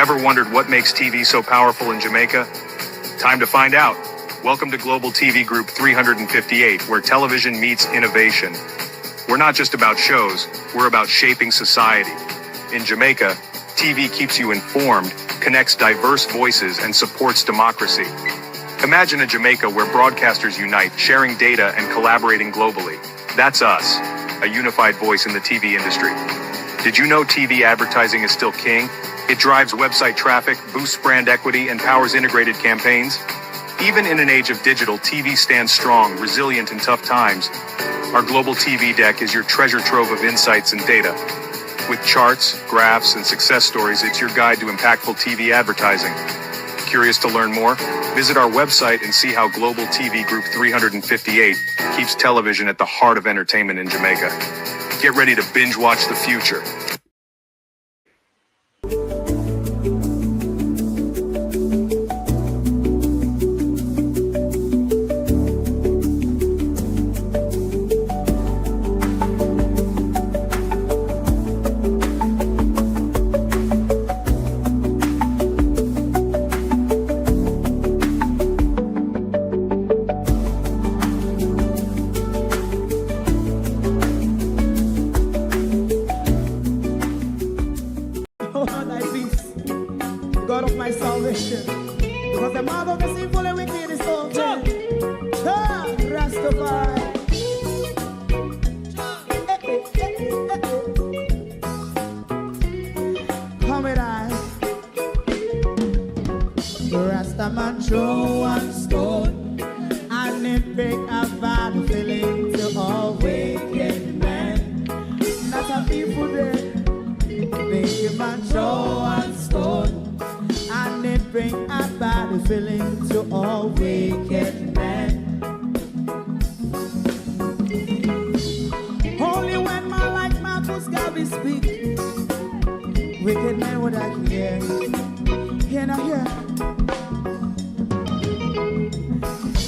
Ever wondered what makes TV so powerful in Jamaica? Time to find out. Welcome to Global TV Group 358, where television meets innovation. We're not just about shows, we're about shaping society. In Jamaica, TV keeps you informed, connects diverse voices, and supports democracy. Imagine a Jamaica where broadcasters unite, sharing data and collaborating globally. That's us, a unified voice in the TV industry. Did you know TV advertising is still king? It drives website traffic, boosts brand equity, and powers integrated campaigns. Even in an age of digital, TV stands strong, resilient in tough times. Our global TV deck is your treasure trove of insights and data. With charts, graphs, and success stories, it's your guide to impactful TV advertising. Curious to learn more? Visit our website and see how Global TV Group 358 keeps television at the heart of entertainment in Jamaica. Get ready to binge watch the future. God of my salvation, because the mouth of the sinful and wicked is open. Rastafari. Come with I. Rastaman throw one stone, and it break a bad feeling to all wicked men. Not a people there. Make a man throw one stone, and it bring a bad feeling to all wicked men. Only when man like Marcus Garvey speak, wicked men would I hear. Hear not hear.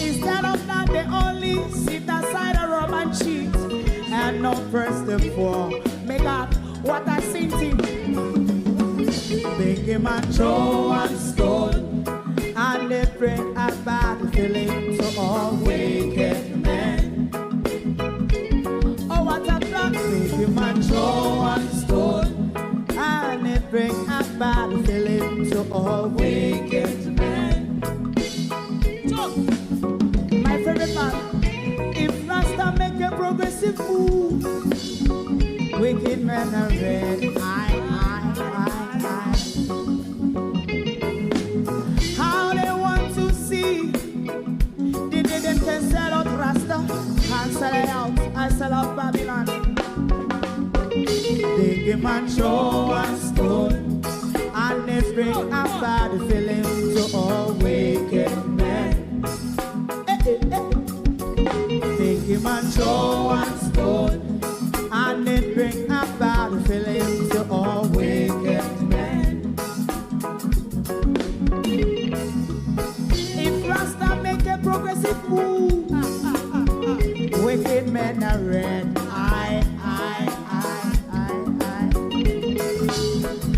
Instead of that, they only sit aside and rob and cheat, and not press the poor. Make up what I sing to. Big man throw one stone, and they bring a bad feeling to all wicked men. Oh, what a plan! Big man throw one stone, and they bring a bad feeling to all wicked men. My favorite man, if Rasta make a progressive move, wicked men are red. How they want to see the day them can sell out Rasta and sell it out and sell out Babylon. Big man throw one stone, and they bring a bad feeling to all wicked men. Big man throw one stone, and it bring a bad feeling to all wicked men. If Rasta make a progressive move, wicked men are red.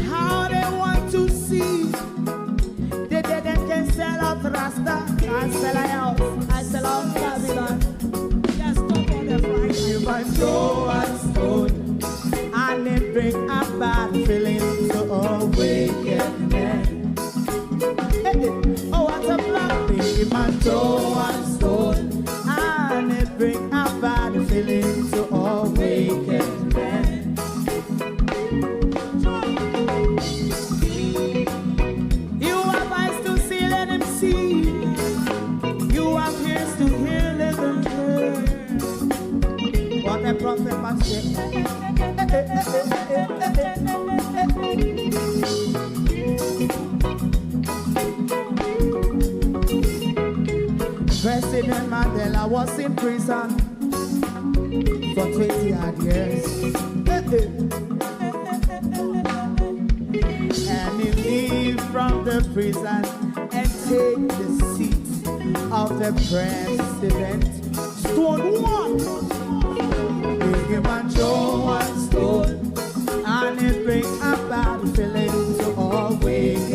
How they want to see the dead can sell out Rasta and sell out, and sell out Babylon. Just stop on the Friday. You might throw a stone, and it bring a bad feeling to all wicked men. Oh, what a black big man throw one stone, and it bring a bad feeling to all wicked men. You have eyes to see, let him see. You have ears to hear, let them hear. What a prophet must say. President Mandela was in prison for 20 odd years. And he leave from the prison and take the seat of the president. Stone one. Big man throw one stone, and it bring a bad feeling to all wicked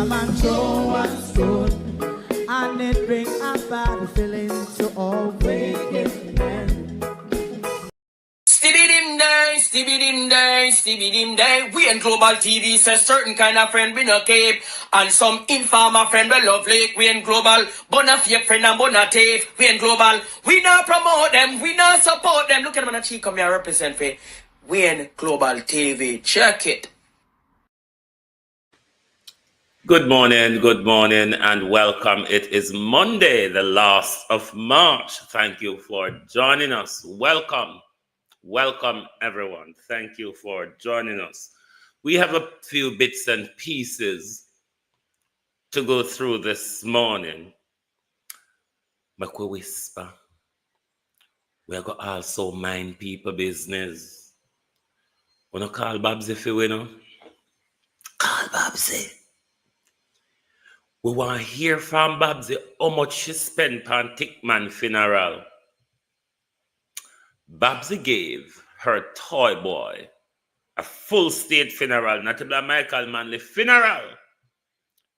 a man throw one stone, and it bring a bad feeling to all wicked men. Stibbidim day, stibbidim day, stibbidim day. We in Global TV says certain kind of friend we no cape, and some informer friend we love lake. We in Global, bona fake friend and bona tape. We in Global, we not promote them, we not support them. Look at them on the cheek, come here represent for. We in Global TV, check it. Good morning, and welcome. It is Monday, the last of March. Thank you for joining us. Welcome, everyone. Thank you for joining us. We have a few bits and pieces to go through this morning. But we whisper. We are going to also mind people business. We don't call Babsy if you know. Call Babsy. We want to hear from Babsy how much she spent on Tickman funeral. Babsy gave her toy boy a full state funeral, not a Michael Manley funeral.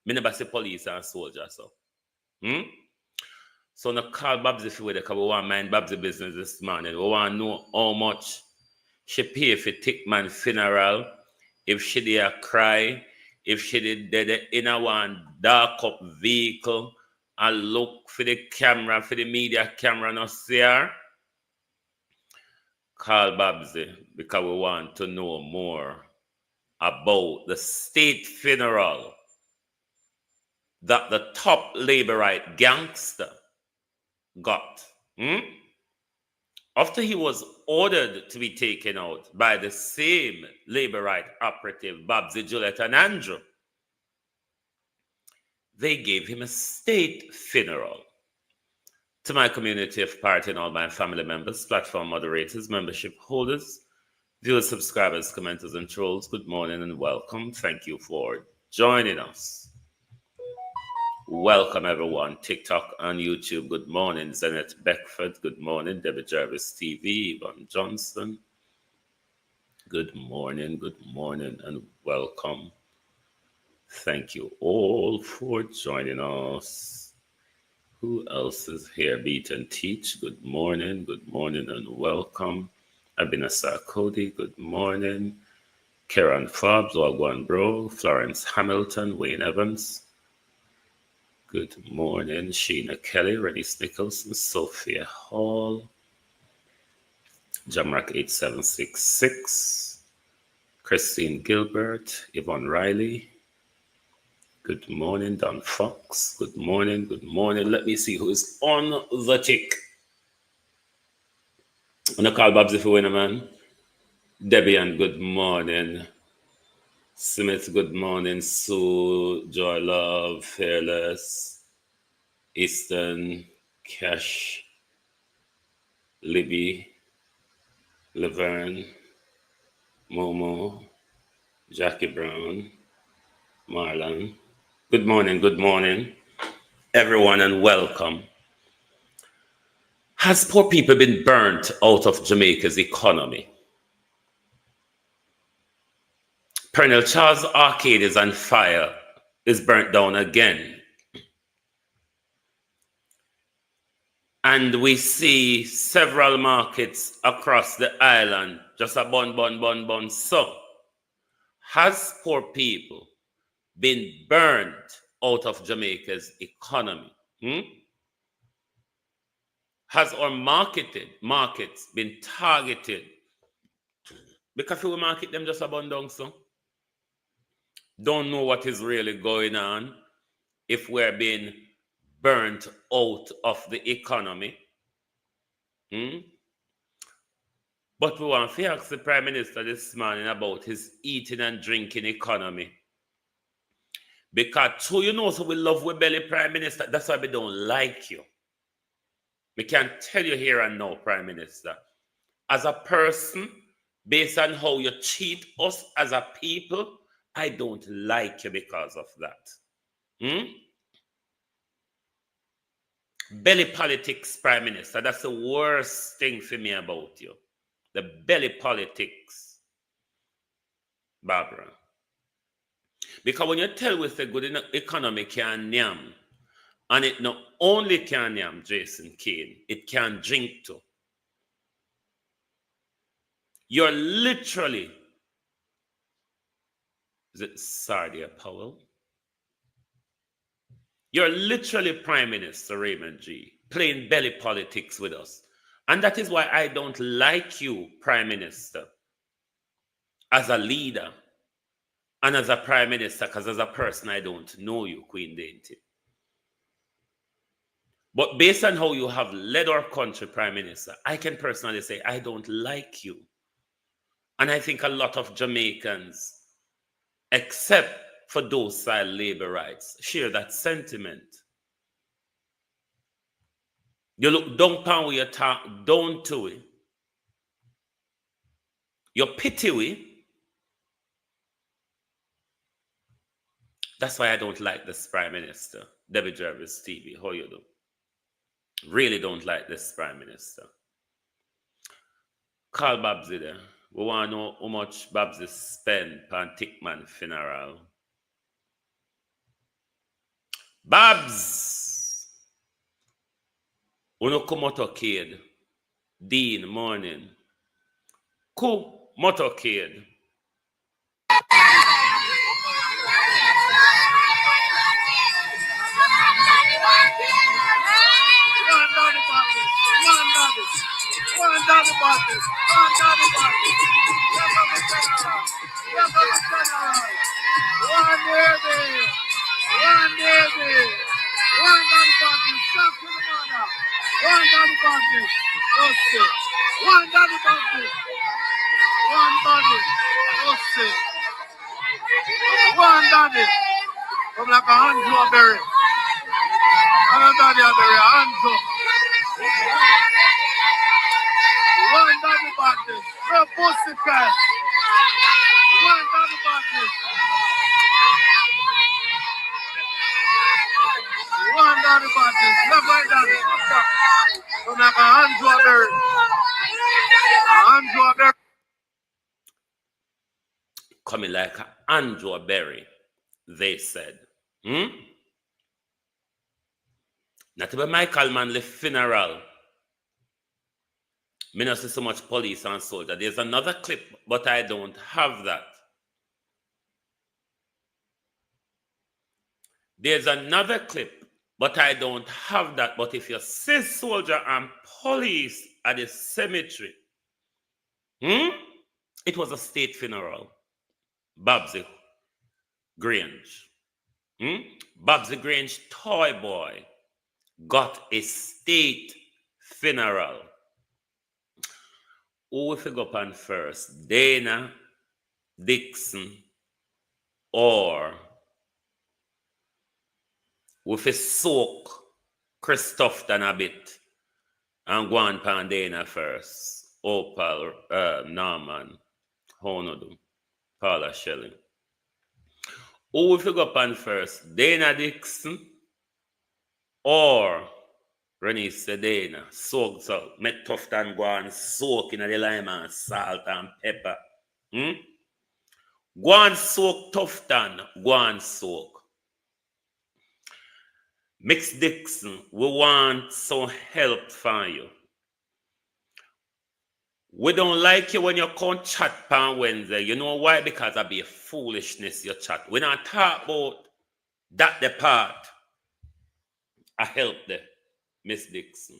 Me never see police and soldiers. So now call Babsy if you because we want to mind Babsy business this morning. We want to know how much she paid for Tickman funeral, if she did a cry, if she did dead in a one dark up vehicle and look for the camera, for the media camera, not see her. Call Babsy because we want to know more about the state funeral that the top Labourite gangster got. After he was ordered to be taken out by the same Labourite operative, Babsy, Juliet, and Andrew, they gave him a state funeral. To my community of party and all my family members, platform moderators, membership holders, viewers, subscribers, commenters, and trolls, good morning and welcome. Thank you for joining us. Welcome, everyone. TikTok and YouTube, good morning. Zenith Beckford, good morning. Debbie Jarvis TV, Yvonne Johnson, good morning, and welcome. Thank you all for joining us. Who else is here? Beat and Teach, good morning, and welcome. Abinasar Cody, good morning. Karen Forbes, Wagwan Bro, Florence Hamilton, Wayne Evans, good morning. Sheena Kelly, Rennie Nicholson, Sophia Hall, Jamrock 8766, Christine Gilbert, Yvonne Riley, good morning. Don Fox, good morning. Let me see who is on the tick. I'm going to call Babsy for winner, man. Debian, good morning. Smith, good morning. Sue, Joy Love, Fearless, Easton, Cash, Libby, Laverne, Momo, Jackie Brown, Marlon. Good morning, everyone, and welcome. Has poor people been burnt out of Jamaica's economy? Pernell Charles Arcade is on fire, is burnt down again. And we see several markets across the island just a bun. So, has poor people been burned out of Jamaica's economy? Has our markets been targeted? Because we market them just a bun down, so don't know what is really going on if we're being burnt out of the economy. But we want to ask the Prime Minister this morning about his eating and drinking economy. Because so you know, so we love we belly Prime Minister. That's why we don't like you. We can tell you here and now, Prime Minister, as a person, based on how you treat us as a people, I don't like you because of that. Belly politics, Prime Minister, that's the worst thing for me about you. The belly politics, Barbara. Because when you tell with a good economy can yam, and it not only can yam, Jason Kane, it can drink too. You're literally, is it Sardia Powell? You're literally Prime Minister Raymond G, playing belly politics with us. And that is why I don't like you, Prime Minister, as a leader and as a Prime Minister, because as a person, I don't know you, Queen Dainty. But based on how you have led our country, Prime Minister, I can personally say I don't like you. And I think a lot of Jamaicans, except for those child labor rights, share that sentiment. You look down upon where you talk down to it. You pity it. That's why I don't like this Prime Minister, Debbie Jarvis TV. How you do? Really don't like this Prime Minister. Call Babsy there. We want to know how much Babsy spent on Tickman funeral. Babs! Uno come motorcade. Dean, morning. Cool motorcade. One daddy, from like a Andrew Berry. Another daddy a berry, Andrew. One daddy party, no pussy cat. One daddy party. One daddy party, left right daddy. From like a Andrew Berry. Andrew Berry. Coming like Andrew Berry, they said. Not about Michael Manley funeral. Me not see so much police and soldier. There's another clip, but I don't have that. There's another clip, but I don't have that. But if you see soldier and police at the cemetery, it was a state funeral. Babsy Grange. Babsy Grange toy boy got a state funeral. Who will figure upon first? Dana, Dixon, or with a soak Christopherton a bit and go on pan Dana first. Opal, Norman, Honolulu, Paula Shelley. Who will figure upon first? Dana Dixon or Renee Sedena? Soak salt. Make Tufton go and soak in the lime and salt and pepper. Go and soak Tufton. Go and soak. Mix Dixon, we want some help from you. We don't like you when you come chat on Wednesday. You know why? Because of be foolishness you chat. We not talk about that the part. I help there, Miss Dixon.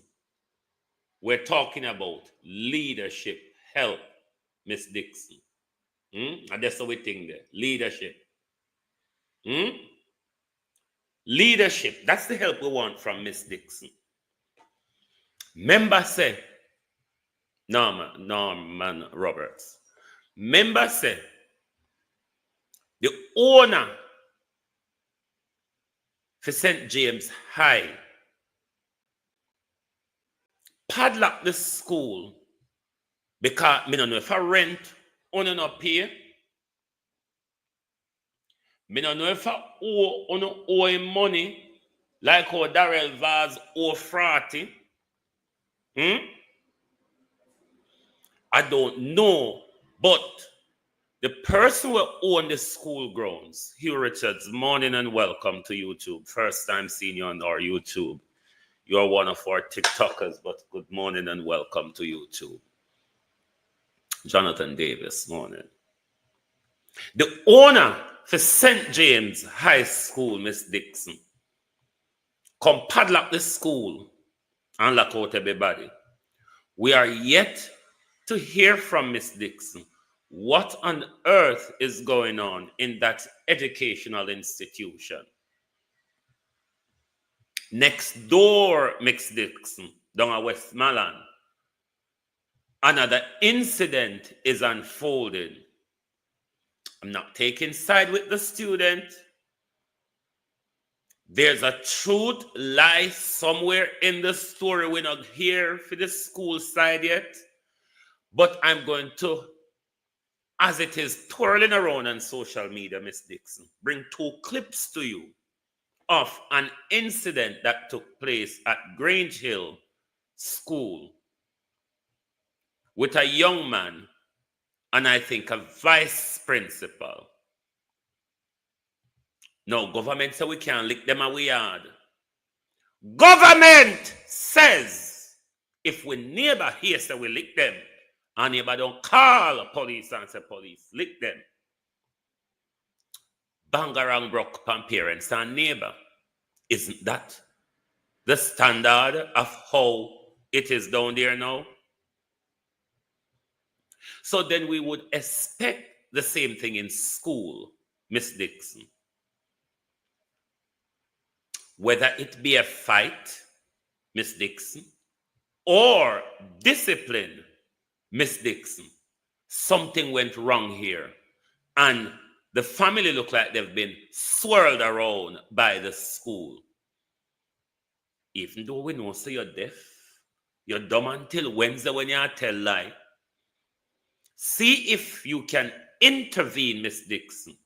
We're talking about leadership help, Miss Dixon. And that's what we think there. Leadership. Leadership. That's the help we want from Miss Dixon. Member say, Norman Roberts. Member say, the owner for St. James High padlock the school because me don't know if I rent on and up here. Me don't know if I owe him money like how Darrell Vaz owe Frati. I don't know, but The person who owned the school grounds, Hugh Richards, morning and welcome to YouTube. First time seeing you on our YouTube. You're one of our TikTokers, but good morning and welcome to YouTube. Jonathan Davis, morning. The owner for St. James High School, Miss Dixon, come padlock the school and lock out everybody. We are yet to hear from Miss Dixon what on earth is going on in that educational institution. Next door, Miss Dixon, down at Westmoreland, another incident is unfolding. I'm not taking side with the student. There's a truth lie somewhere in the story. We're not here for the school side yet. But I'm going to, as it is twirling around on social media, Miss Dixon, bring 2 clips to you of an incident that took place at Grange Hill School with a young man and I think a vice principal. No, government says we can't lick them away hard. Government says if we neighbor here say we lick them, our neighbor don't call police and say police, lick them. Bangarang broke upon parents and neighbor. Isn't that the standard of how it is down there now? So then we would expect the same thing in school, Miss Dixon. Whether it be a fight, Miss Dixon, or discipline, Miss Dixon, something went wrong here. And the family look like they've been swirled around by the school. Even though we know so you're deaf, you're dumb until Wednesday when you tell lie. See if you can intervene, Miss Dixon,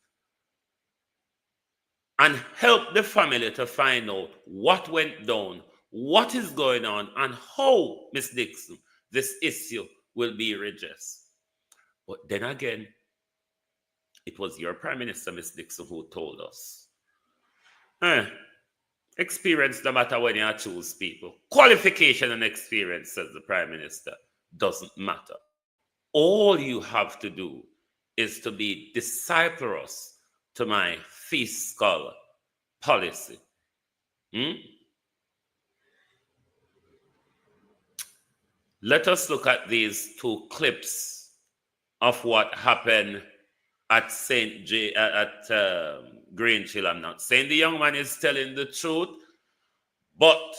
and help the family to find out what went down, what is going on, and how, Miss Dixon, this issue will be redressed. But then again, it was your Prime Minister, Miss Dixon, who told us. Experience no matter when you choose people. Qualification and experience, says the Prime Minister, doesn't matter. All you have to do is to be disciplous to my fiscal policy. Let us look at these 2 clips of what happened at Grange Hill. I'm not saying the young man is telling the truth, but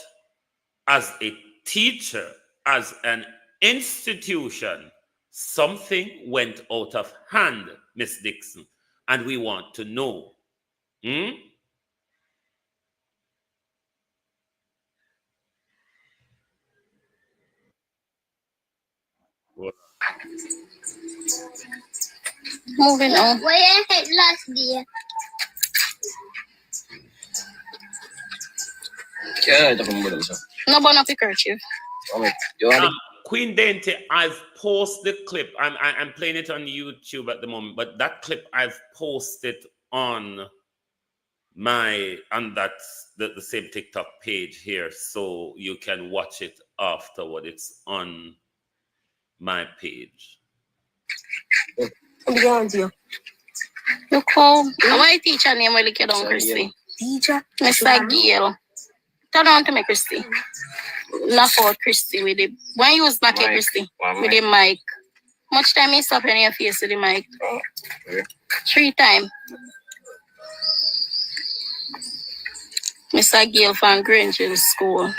as a teacher, as an institution, something went out of hand, Miss Dixon, and we want to know. Moving on. Where you had last day? Yeah, no, but not the kerchief. Queen Dainty, I've posted the clip. I'm playing it on YouTube at the moment, but that clip I've posted on the same TikTok page here, so you can watch it afterward. It's on my page. You call my teacher name will you down, Christy. Teacher? Mr. Gale. Turn on to me, Christy. Knock out Christy with it. Why you was knocking Christy? With the mic. Much time is up in your face with the mic? 3 times. Mr. Gale from Grange Hill School.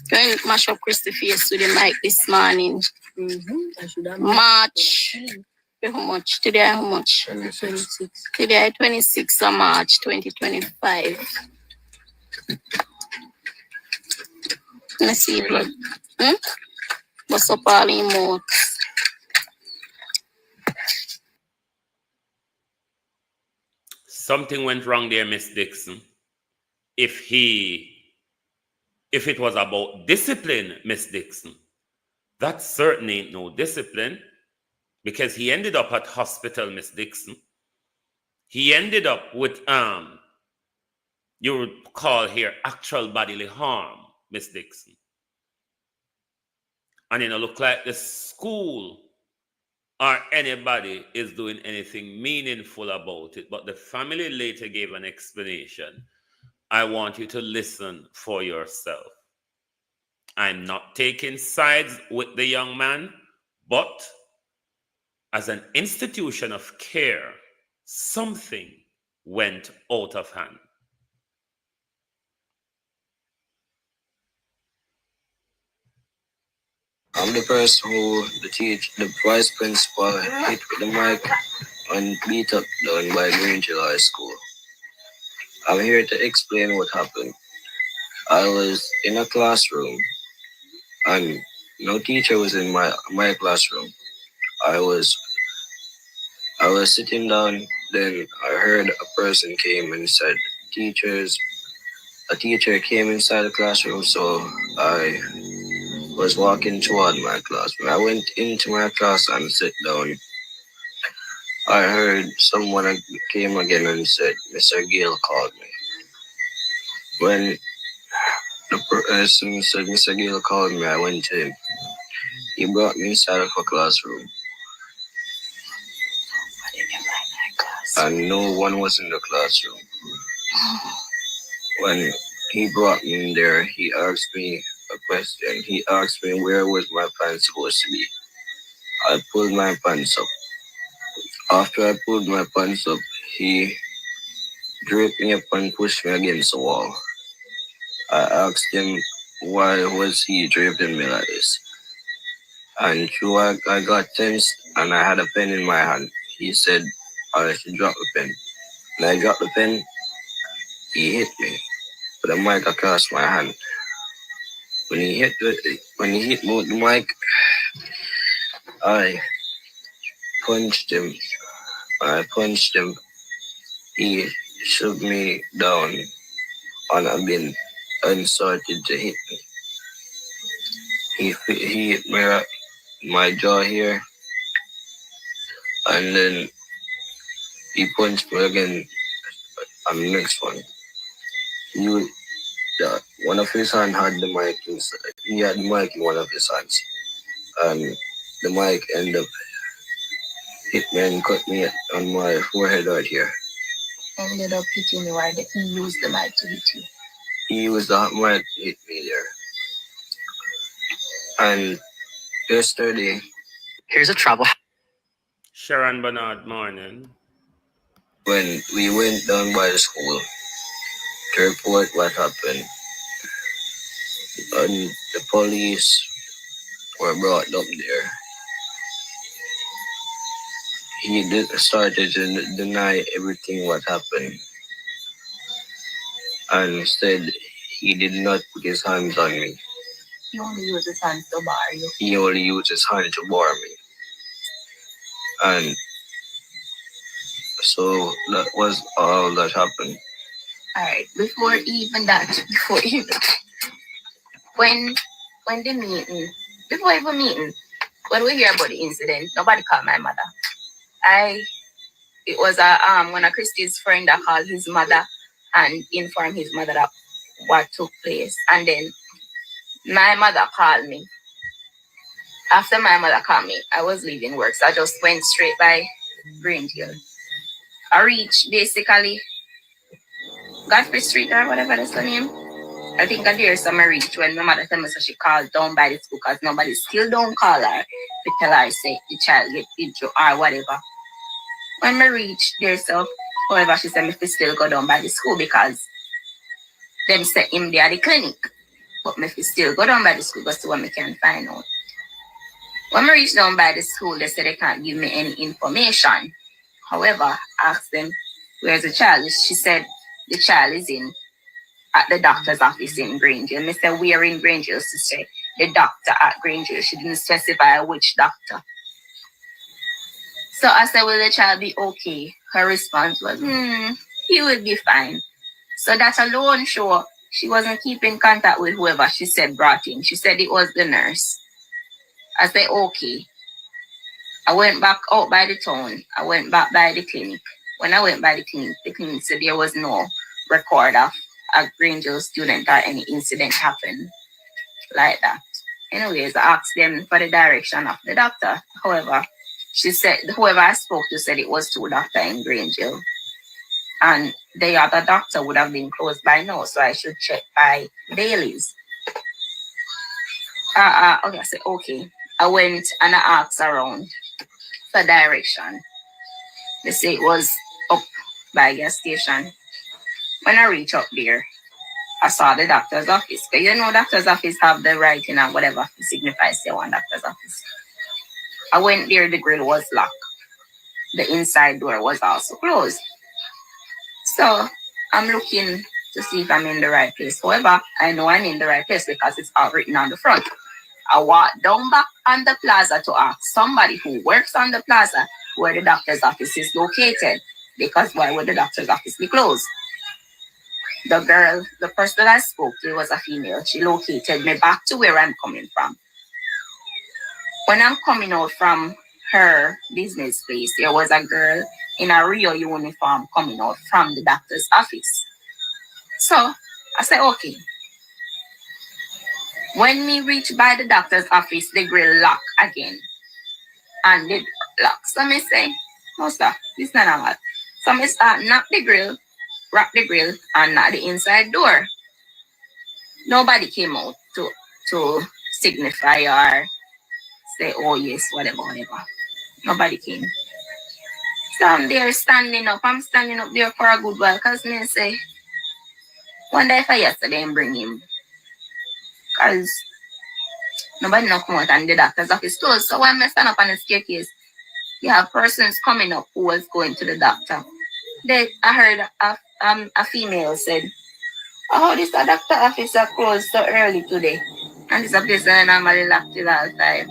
Going to mash up Christy face with the mic this morning. March. How much? Today how much? 26. Today 26th of March 2025. Let's see blood. What's up all in more? Something went wrong there, Miss Dixon. If it was about discipline, Miss Dixon, that certainly ain't no discipline. because he ended up at hospital, Miss Dixon. He ended up with, you would call here, actual bodily harm, Miss Dixon. And it look like the school or anybody is doing anything meaningful about it. But the family later gave an explanation. I want you to listen for yourself. I'm not taking sides with the young man, but as an institution of care, something went out of hand. I'm the person who the vice principal hit with the mic and beat up down by Grangeville High School. I'm here to explain what happened. I was in a classroom and no teacher was in my classroom. I was sitting down, then I heard a person came and said, a teacher came inside the classroom, so I was walking toward my class. When I went into my class and sat down, I heard someone came again and said, Mr. Gale called me. When the person said Mr. Gale called me, I went to him. He brought me inside of a classroom. And no one was in the classroom. When he brought me in there, he asked me a question. He asked me where was my pants supposed to be. I pulled my pants up. After I pulled my pants up, he draped me up and pushed me against the wall. I asked him why was he draping me like this. And I got tense and I had a pen in my hand. He said I should drop the pen. When I dropped the pen, he hit me with the mic across my hand. When he hit me with the mic, I punched him. When I punched him, he shoved me down on a bin and started to hit me. He hit me at my jaw here, and then he punched me again on the next one. One of his hands had the mic inside. He had the mic in one of his hands, and the mic ended up hit me and cut me on my forehead right here. Ended up hitting you, or he used the mic to hit you? He used the mic to hit me there. And yesterday, Here's a trouble. Sharon Bernard, morning. When we went down by the school to report what happened, and the police were brought up there, he started to deny everything what happened and said he did not put his hands on me. He only used his hands to bar you. He only used his hand to bar me. And so that was all that happened. Alright, before even when the meeting, when we hear about the incident, nobody called my mother. It was one of Christy's friend that called his mother and informed his mother that what took place. And then my mother called me. After my mother called me, I was leaving work, so I just went straight by Grangeville. I reached basically Godfrey Street or whatever that's the name. I think there's some reach when my mother told me so she called down by the school because nobody still don't call her to tell her say the child get injured or whatever. When I reached there, so however she said me to still go down by the school because them set him there at the clinic. But me still go down by the school because see what me can find out. When I reached down by the school, they said they can't give me any information. However, I asked them, where's the child? She said the child is at the doctor's office in Grangeville. I said, where in Grangeville? She said, the doctor at Grangeville. She didn't specify which doctor. So I said, will the child be okay? Her response was, he will be fine. So that alone showed she wasn't keeping contact with whoever she said brought him. She said it was the nurse. I said, okay. I went back out by the town. I went back by the clinic. When I went by the clinic said there was no record of a Granger student or any incident happened like that. Anyways, I asked them for the direction of the doctor. However, she said, whoever I spoke to said it was two doctors in Granger. And the other doctor would have been closed by now, so I should check by Bailey's. Okay, I said, okay. I went and I asked around for direction. They say it was up by gas station. When I reached up there, I saw the doctor's office. But you know, doctor's office have the writing and whatever signifies they want doctor's office. I went there, the grill was locked. The inside door was also closed. So I'm looking to see if I'm in the right place. However, I know I'm in the right place because it's all written on the front. I walked down back on the plaza to ask somebody who works on the plaza where the doctor's office is located. Because why would the doctor's office be closed? The girl, the person that I spoke to was a female. She located me back to where I'm coming from. When I'm coming out from her business place, there was a girl in a Rio uniform coming out from the doctor's office. So I said, okay. When we reach by the doctor's office, the grill lock again. And the lock. So I say, no sir, this is not normal. So I start knock the grill, wrap the grill, and knock the inside door. Nobody came out to signify or say, oh yes, whatever. Nobody came. So I'm there standing up. I'm standing up there for a good while because me say, one day for yesterday and bring him. Because nobody not come out and the doctor's office closed. So when I stand up on the staircase, you have persons coming up who was going to the doctor. I heard a female said, oh, this a doctor office are closed so early today. And this a place that I normally locked till all time.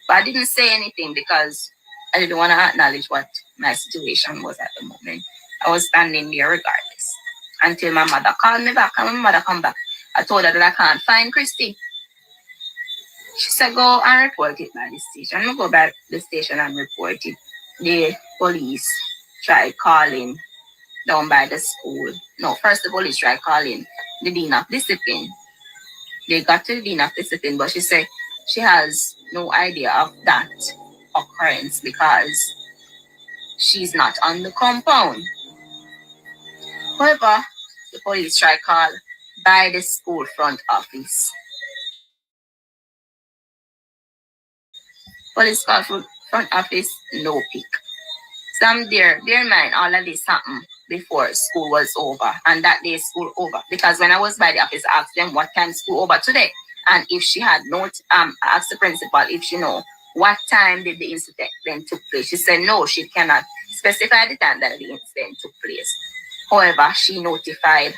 But I didn't say anything because I didn't want to acknowledge what my situation was at the moment. I was standing there regardless. Until my mother called me back and when my mother come back, I told her that I can't find Christy. She said, go and report it by the station. I go back to the station and report it. The police tried calling down by the school. No, first the police tried calling the dean of discipline. They got to the dean of discipline, but she said she has no idea of that occurrence because she's not on the compound. However, the police tried call by the school front office. Police call front office, no pick. So I'm there. Bear in mind, all of this happened before school was over. And that day school over. Because when I was by the office, I asked them what time school over today. And if she had I asked the principal if she know what time did the incident then took place. She said no, she cannot specify the time that the incident took place. However, she notified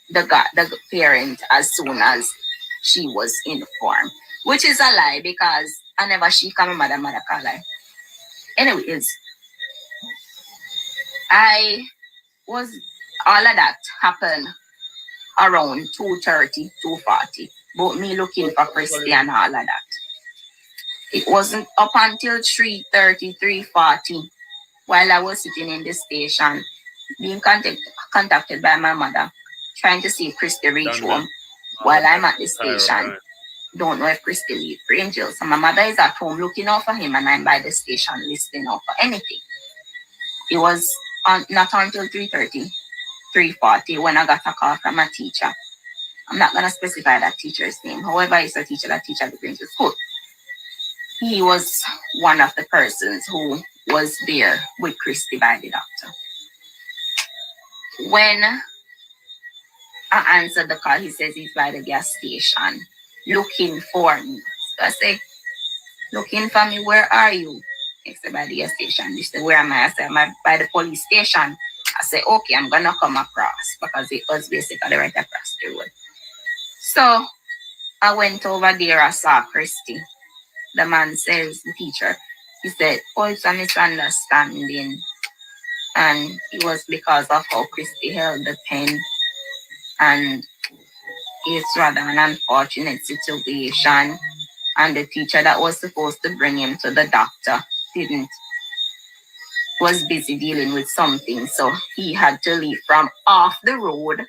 the parent as soon as she was informed. Which is a lie because I never she come mother call lie. Anyways, all of that happened around 2:30, 2:40. But me looking for Christy and all of that. It wasn't up until 3:30, 3:40 while I was sitting in the station being contacted by my mother trying to see if Christy reach home while I'm at the station. Don't know if Christy leave Angel. So my mother is at home looking out for him and I'm by the station listening out for anything. It was not until 3:30, 3:40 when I got a call from a teacher. I'm not going to specify that teacher's name. However, it's a teacher that teaches at the Granger School. He was one of the persons who was there with Christy by the doctor. When I answered the call, he says he's by the gas station looking for me. So I say, looking for me, where are you? He said, by the gas station. He said, where am I? I said, I'm by the police station. I said, okay, I'm going to come across because it was basically right across the road. So I went over there, I saw Christy. The man says, the teacher, he said, oh, it's a misunderstanding. And it was because of how Christy held the pen. And it's rather an unfortunate situation. and the teacher that was supposed to bring him to the doctor didn't, was busy dealing with something, so he had to leave from off the road,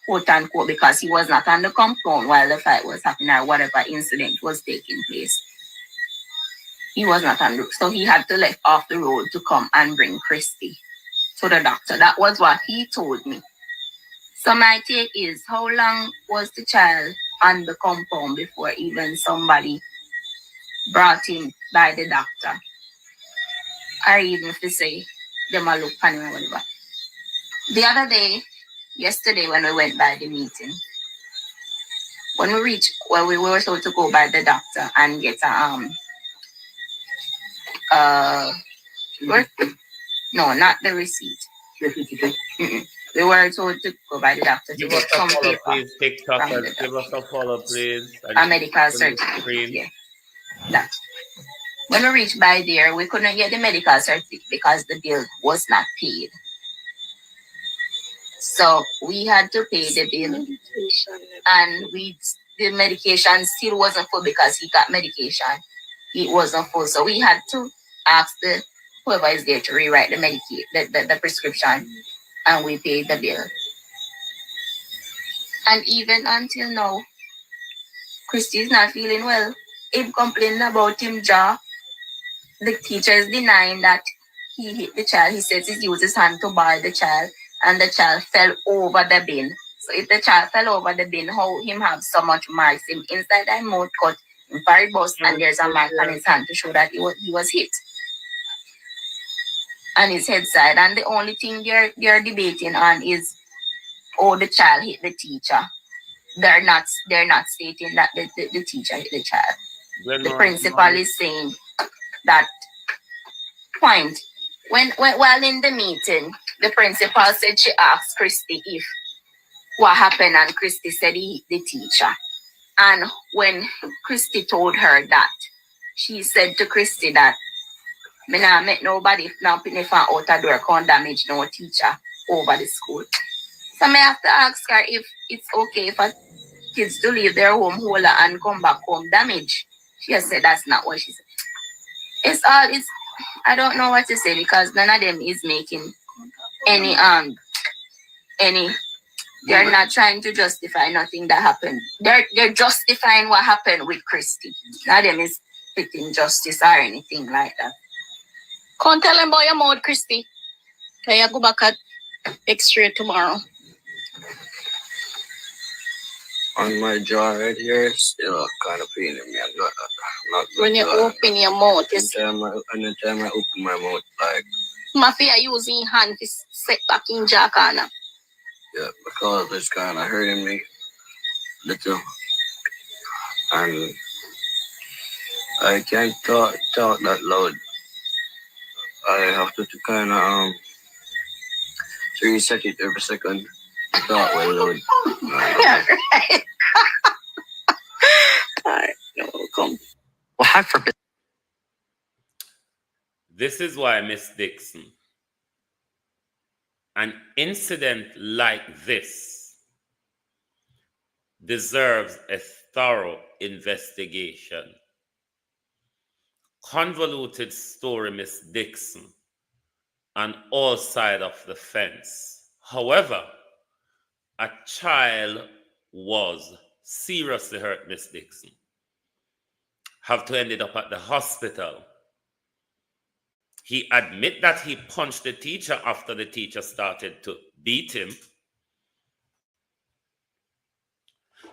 quote unquote, because he was not on the compound while the fight was happening or whatever incident was taking place. He was not on the road, so he had to left off the road to come and bring Christy to the doctor. That was what he told me. So my take is, how long was the child on the compound before even somebody brought him by the doctor? Or even if they say, them a look funny or whatever. The other day, yesterday when we went by the meeting, when we reached, well, we were told to go by the doctor and get no, not the receipt. We were told to go by the doctor to get some paper please, TikTok, from the give us a follow, please. a medical certificate. Yeah, that. When we reached by there, we couldn't get the medical certificate because the bill was not paid. So we had to pay the bill, and the medication still wasn't full because he got medication. It wasn't full, so we had to ask whoever is there to rewrite the prescription, and we paid the bill. And even until now, Christy is not feeling well. He complained about him jaw. The teacher is denying that he hit the child. He says he used his hand to bar the child, and the child fell over the bin. So if the child fell over the bin, how him have so much marks? Him inside that mouth cut, in very bust, and there's a mark on his hand to show that he was hit. On his head side. And the only thing they're debating on is, oh, the child hit the teacher. They're not stating that the teacher hit the child. The principal is saying that point. While in the meeting, the principal said she asked Christy if what happened, and Christy said he hit the teacher. And when Christy told her that, she said to Christy that, me not make nobody now put me from out a door can't damage no teacher over the school. So I have to ask her if it's okay for kids to leave their home whole and come back home damaged. She has said that's not what she said. I don't know what to say because none of them is making any they're not trying to justify nothing that happened. They're justifying what happened with Christy. None of them is putting justice or anything like that. Can't tell him about your mouth, Christy. Can you go back at X-ray tomorrow? On my jaw right here, still kind of paining me. I'm not when you open your mouth, anytime I open my mouth, like Mafia using hand to set back in jaw corner. Yeah, because it's kind of hurting me little, and I can't talk that loud. I have to kind of reset it every second. Talk well loud. Yeah, right. Alright, no, come. Well, have for This is why, Miss Dixon, an incident like this deserves a thorough investigation. Convoluted story, Miss Dixon, on all sides of the fence. However, a child was seriously hurt, Miss Dixon. Have to ended up at the hospital. He admit that he punched the teacher after the teacher started to beat him.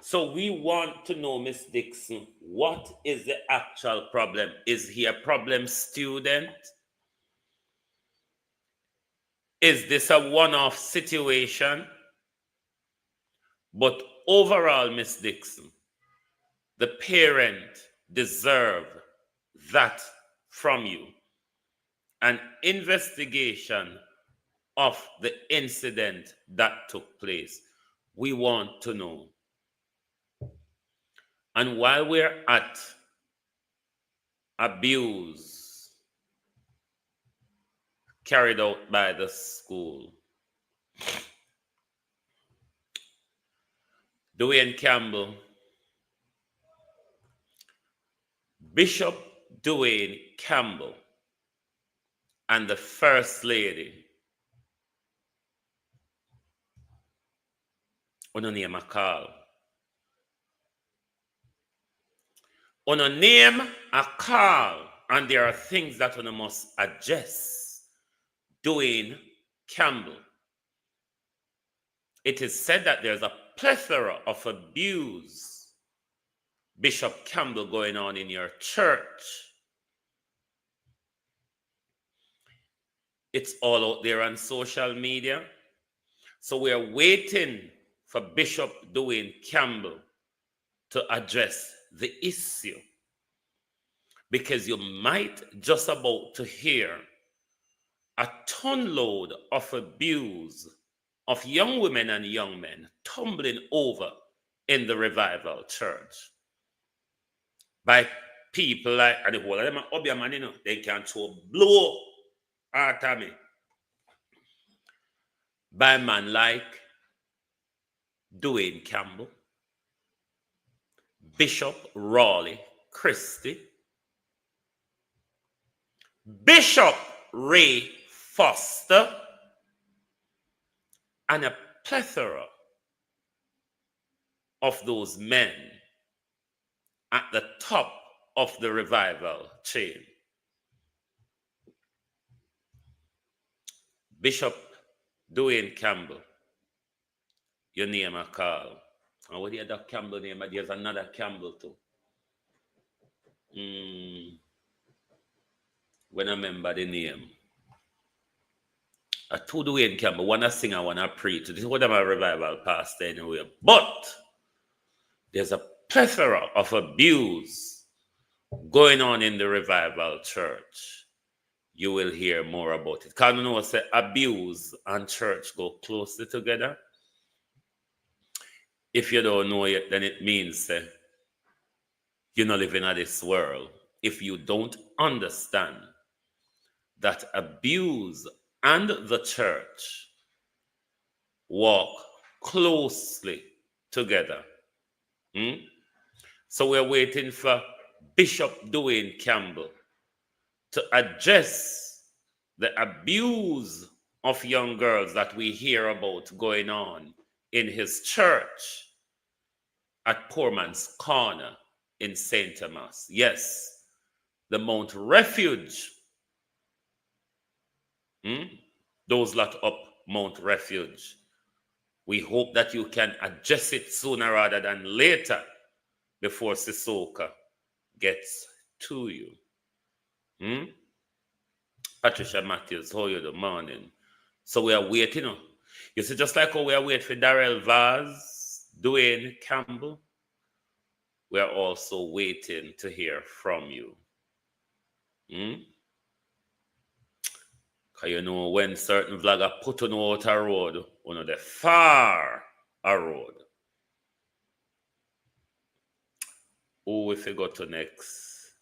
So we want to know, Miss Dixon, what is the actual problem? Is he a problem student? Is this a one-off situation? But overall, Miss Dixon, the parent deserve that from you. An investigation of the incident that took place. We want to know. And while we're at abuse carried out by the school, Dwayne Campbell Bishop Dwayne Campbell and the First Lady on a name a call. On a name a call, and there are things that one must adjust. Dwayne Campbell. It is said that there's a plethora of abuse, Bishop Campbell, going on in your church. It's all out there on social media. So we're waiting for Bishop Dwayne Campbell to address the issue, because you might just about to hear a ton load of abuse of young women and young men tumbling over in the Revival Church by people like, and the whole of them are obvious, man, you know, they can throw blow at me. By man like Dwayne Campbell, Bishop Raleigh Christie, Bishop Ray Foster, and a plethora of those men at the top of the revival chain. Bishop Dwayne Campbell, your name I call. And what the other Campbell name? There's another Campbell too. When I remember the name. I told Dwayne Campbell, one a singer, one a preach. This is what I'm a revival pastor anyway. But there's a plethora of abuse going on in the revival church. You will hear more about it. Because you know, say abuse and church go closely together. If you don't know it, then it means you're not living in this world. If you don't understand that abuse and the church walk closely together. So we're waiting for Bishop Dwayne Campbell to address the abuse of young girls that we hear about going on in his church at Poor Man's Corner in St. Thomas. Yes, the Mount Refuge. Those lot up Mount Refuge. We hope that you can adjust it sooner rather than later before Sissoko gets to you. Patricia Matthews, how are you the morning? So we are waiting. You see, just like how we are waiting for Darrell Vaz, Dwayne Campbell, we are also waiting to hear from you. Because you know, when certain vlogger put on out a road, on the far a road. Who if we go to next?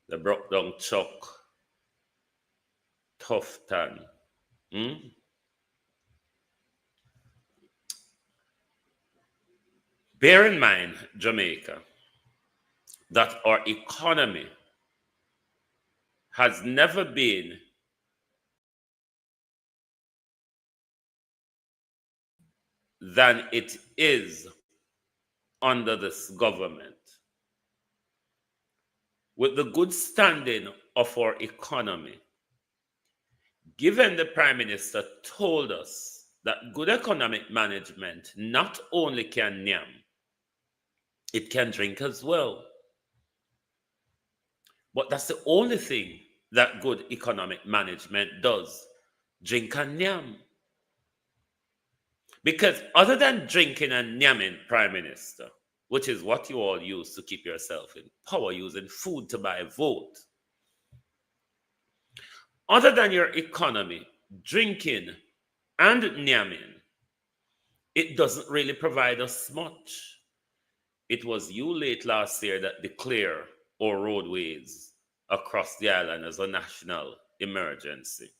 The broke down Chuck Tufton. Bear in mind, Jamaica, that our economy has never been than it is under this government. With the good standing of our economy, given the Prime Minister told us that good economic management not only can nyam, it can drink as well. But that's the only thing that good economic management does, drink and nyam. Because other than drinking and nyamming, Prime Minister, which is what you all use to keep yourself in power, using food to buy a vote, other than your economy, drinking and nyamming, it doesn't really provide us much. It was you late last year that declared our roadways across the island as a national emergency.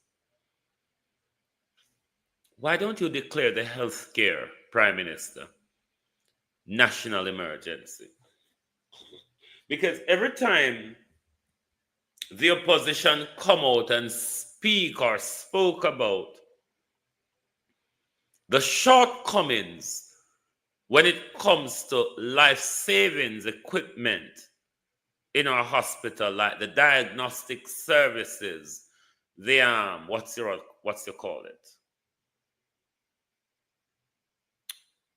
Why don't you declare the health care, Prime Minister, national emergency? Because every time the opposition come out and speak or spoke about the shortcomings when it comes to life savings equipment in our hospital, like the diagnostic services, the what's you call it?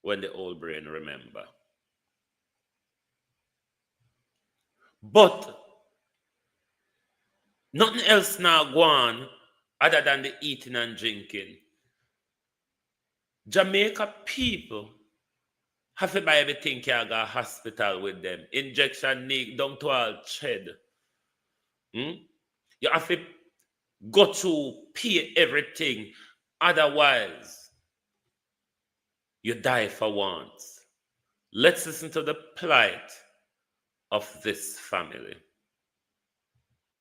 When the old brain remember. But nothing else now go on other than the eating and drinking. Jamaica people have to buy everything can go to hospital with them. Injection need down to all shed. You have to go to pay everything. Otherwise, you die for once. Let's listen to the plight of this family.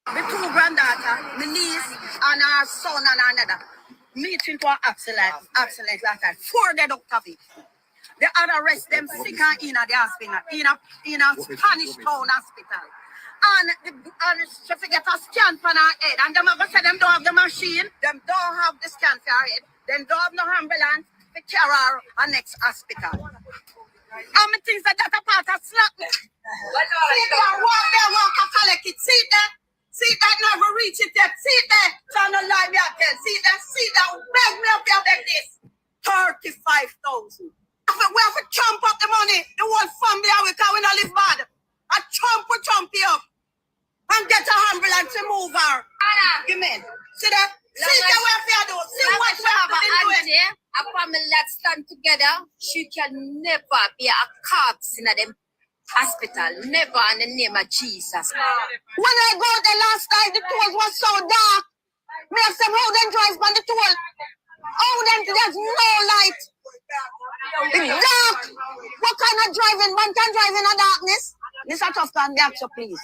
My two granddaughter, my niece, and her son and another meet into an accident last time. 4 dead out of it. The other rest them sick and in the hospital, in a Spanish town hospital. And she forget a scan for her head. And them ever say them don't have the machine, them don't have the scan for her head, them don't have no ambulance to carry her to next hospital. And me think that a part of slap me. See there, walk a collect it. See there? See that never reach it yet. See there? Trying to lie me out there. See that? Beg me up there, beg this. 35,000. We have to chomp up the money. The whole family are we can not live bad. I chomp you up. And get a ambulance to move her. Give me. See that? See the way we do. See what she have been doing. A family that stand together, she can never be a corpse in them hospital. Never in the name of Jesus. When I go the last time, the toll was so dark. Me have some how them drive on the toll. Oh, then there's no light. It's dark. What kind of driving? One can drive in the darkness. Mr. Tufton, so please.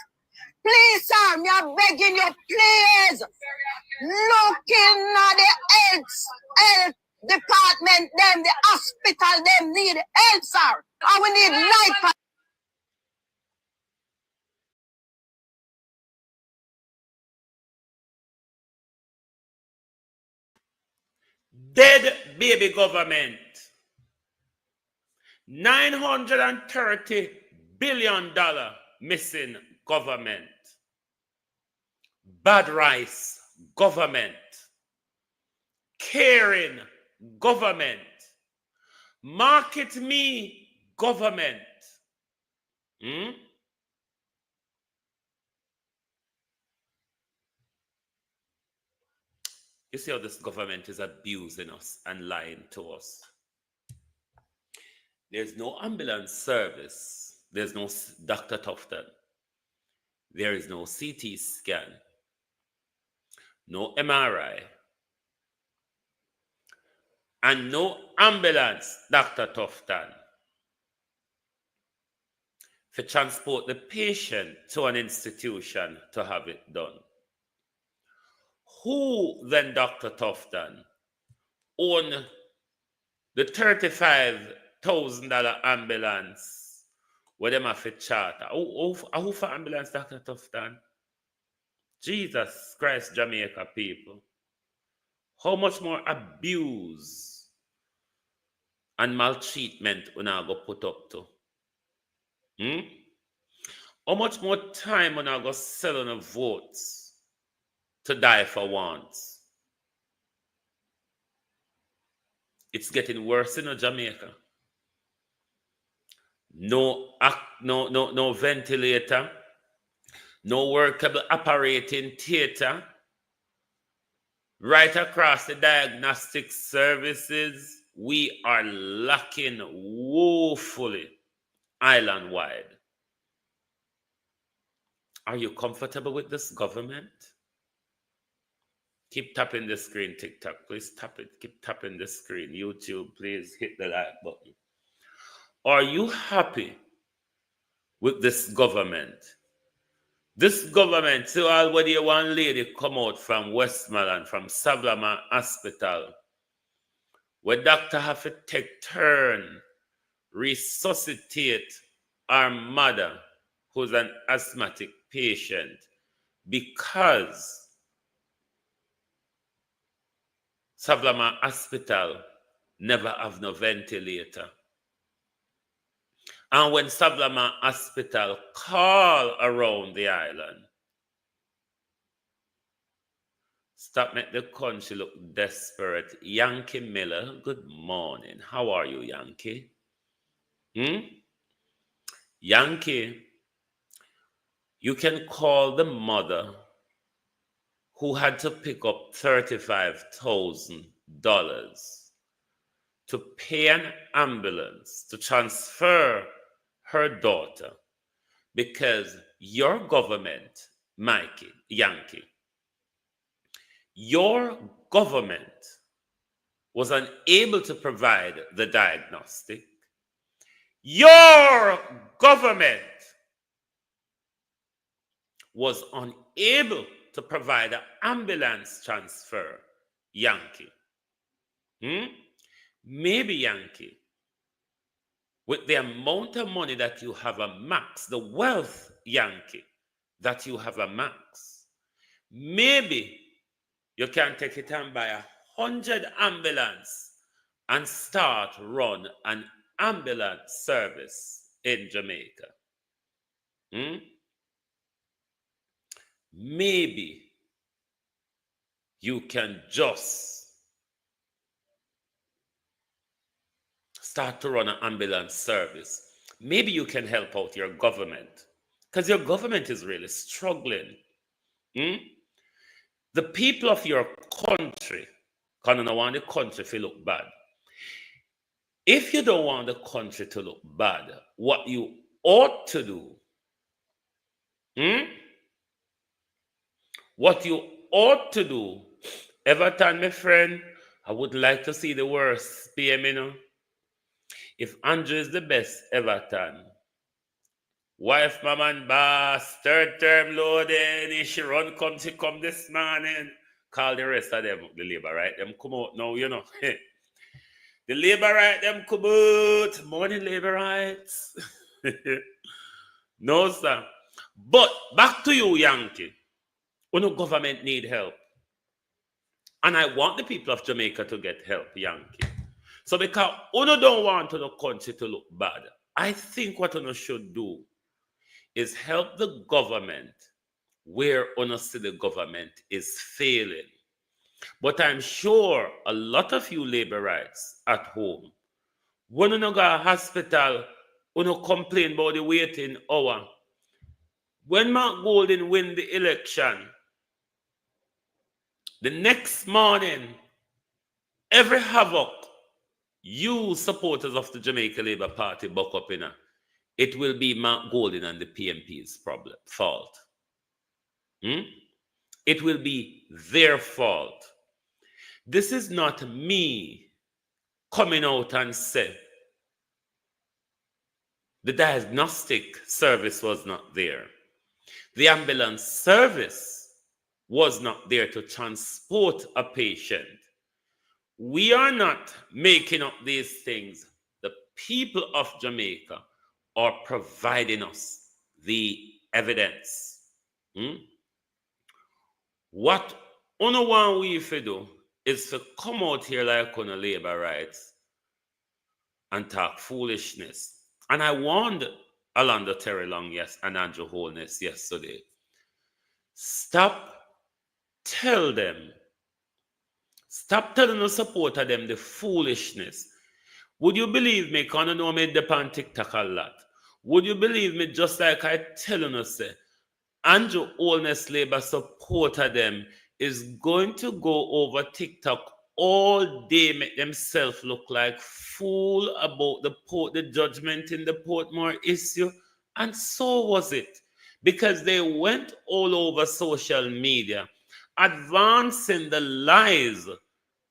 Please, sir, me are begging you, please. Looking at the health department, them, the hospital, them need help, sir. And we need light. Dead baby government. $930 billion missing government. Bad rice government. Caring government. Market me government. You see how this government is abusing us and lying to us. There's no ambulance service. There's no Dr. Tufton. There is no CT scan. No MRI. And no ambulance, Dr. Tufton, to transport the patient to an institution to have it done. Who then, Dr. Tufton, own the $35,000 ambulance where them have to charter? Who for ambulance, Dr. Tufton? Jesus Christ, Jamaica people. How much more abuse and maltreatment we now go put up to? How much more time we now go sell on the votes to die for once? It's getting worse in Jamaica. No ventilator, no workable operating theater. Right across the diagnostic services, we are lacking woefully island-wide. Are you comfortable with this government? Keep tapping the screen, TikTok. Please tap it. Keep tapping the screen. YouTube, please hit the like button. Are you happy with this government? This government, so already one lady come out from Westmoreland, from Savlama Hospital, where doctor have to take turn, resuscitate our mother, who's an asthmatic patient, because Savlama Hospital never have no ventilator. And when Savlama Hospital call around the island, stop make the country look desperate. Yankee Miller, good morning. How are you, Yankee? Yankee, you can call the mother who had to pick up $35,000 to pay an ambulance to transfer her daughter because your government, Yankee, your government was unable to provide the diagnostic. Your government was unable to provide an ambulance transfer, Yankee. Maybe, Yankee, with the amount of money that you have amassed, the wealth, Yankee, that you have amassed, maybe you can take it and buy 100 ambulance and start run an ambulance service in Jamaica. Maybe you can just start to run an ambulance service. Maybe you can help out your government because your government is really struggling. The people of your country, because I don't want the country to look bad. If you don't want the country to look bad, what you ought to do, what you ought to do, Everton, my friend, I would like to see the worst PM, you know. If Andrew is the best, Everton. Wife, mom, and boss, third term loading, if she run, she come this morning. Call the rest of them, the labor, right? Them come out now, you know. The labor right, them come out. Morning labor rights. No, sir. But back to you, Yankee. Uno government need help. And I want the people of Jamaica to get help, Yankee. So because Uno don't want the country to look bad, I think what Uno should do is help the government where Uno see the government is failing. But I'm sure a lot of you labor rights at home, when you go to a hospital, you complain about the waiting hour. When Mark Golden win the election, the next morning, every havoc you supporters of the Jamaica Labour Party buck up in, it will be Mark Golden and the PMP's fault. It will be their fault. This is not me coming out and say the diagnostic service was not there. The ambulance service was not there to transport a patient. We are not making up these things. The people of Jamaica are providing us the evidence. What only one we if do is to come out here like on a labor rights and talk foolishness. And I warned Orlando Terry Long, yes, and Andrew Holness yesterday. Stop telling the supporter them the foolishness. Would you believe me? Because I know me depend TikTok a lot. Would you believe me just like I tell you, say, Andrew Holness Labour supporter them is going to go over TikTok all day, make themselves look like fool about the judgment in the Portmore issue. And so was it. Because they went all over social media, advancing the lies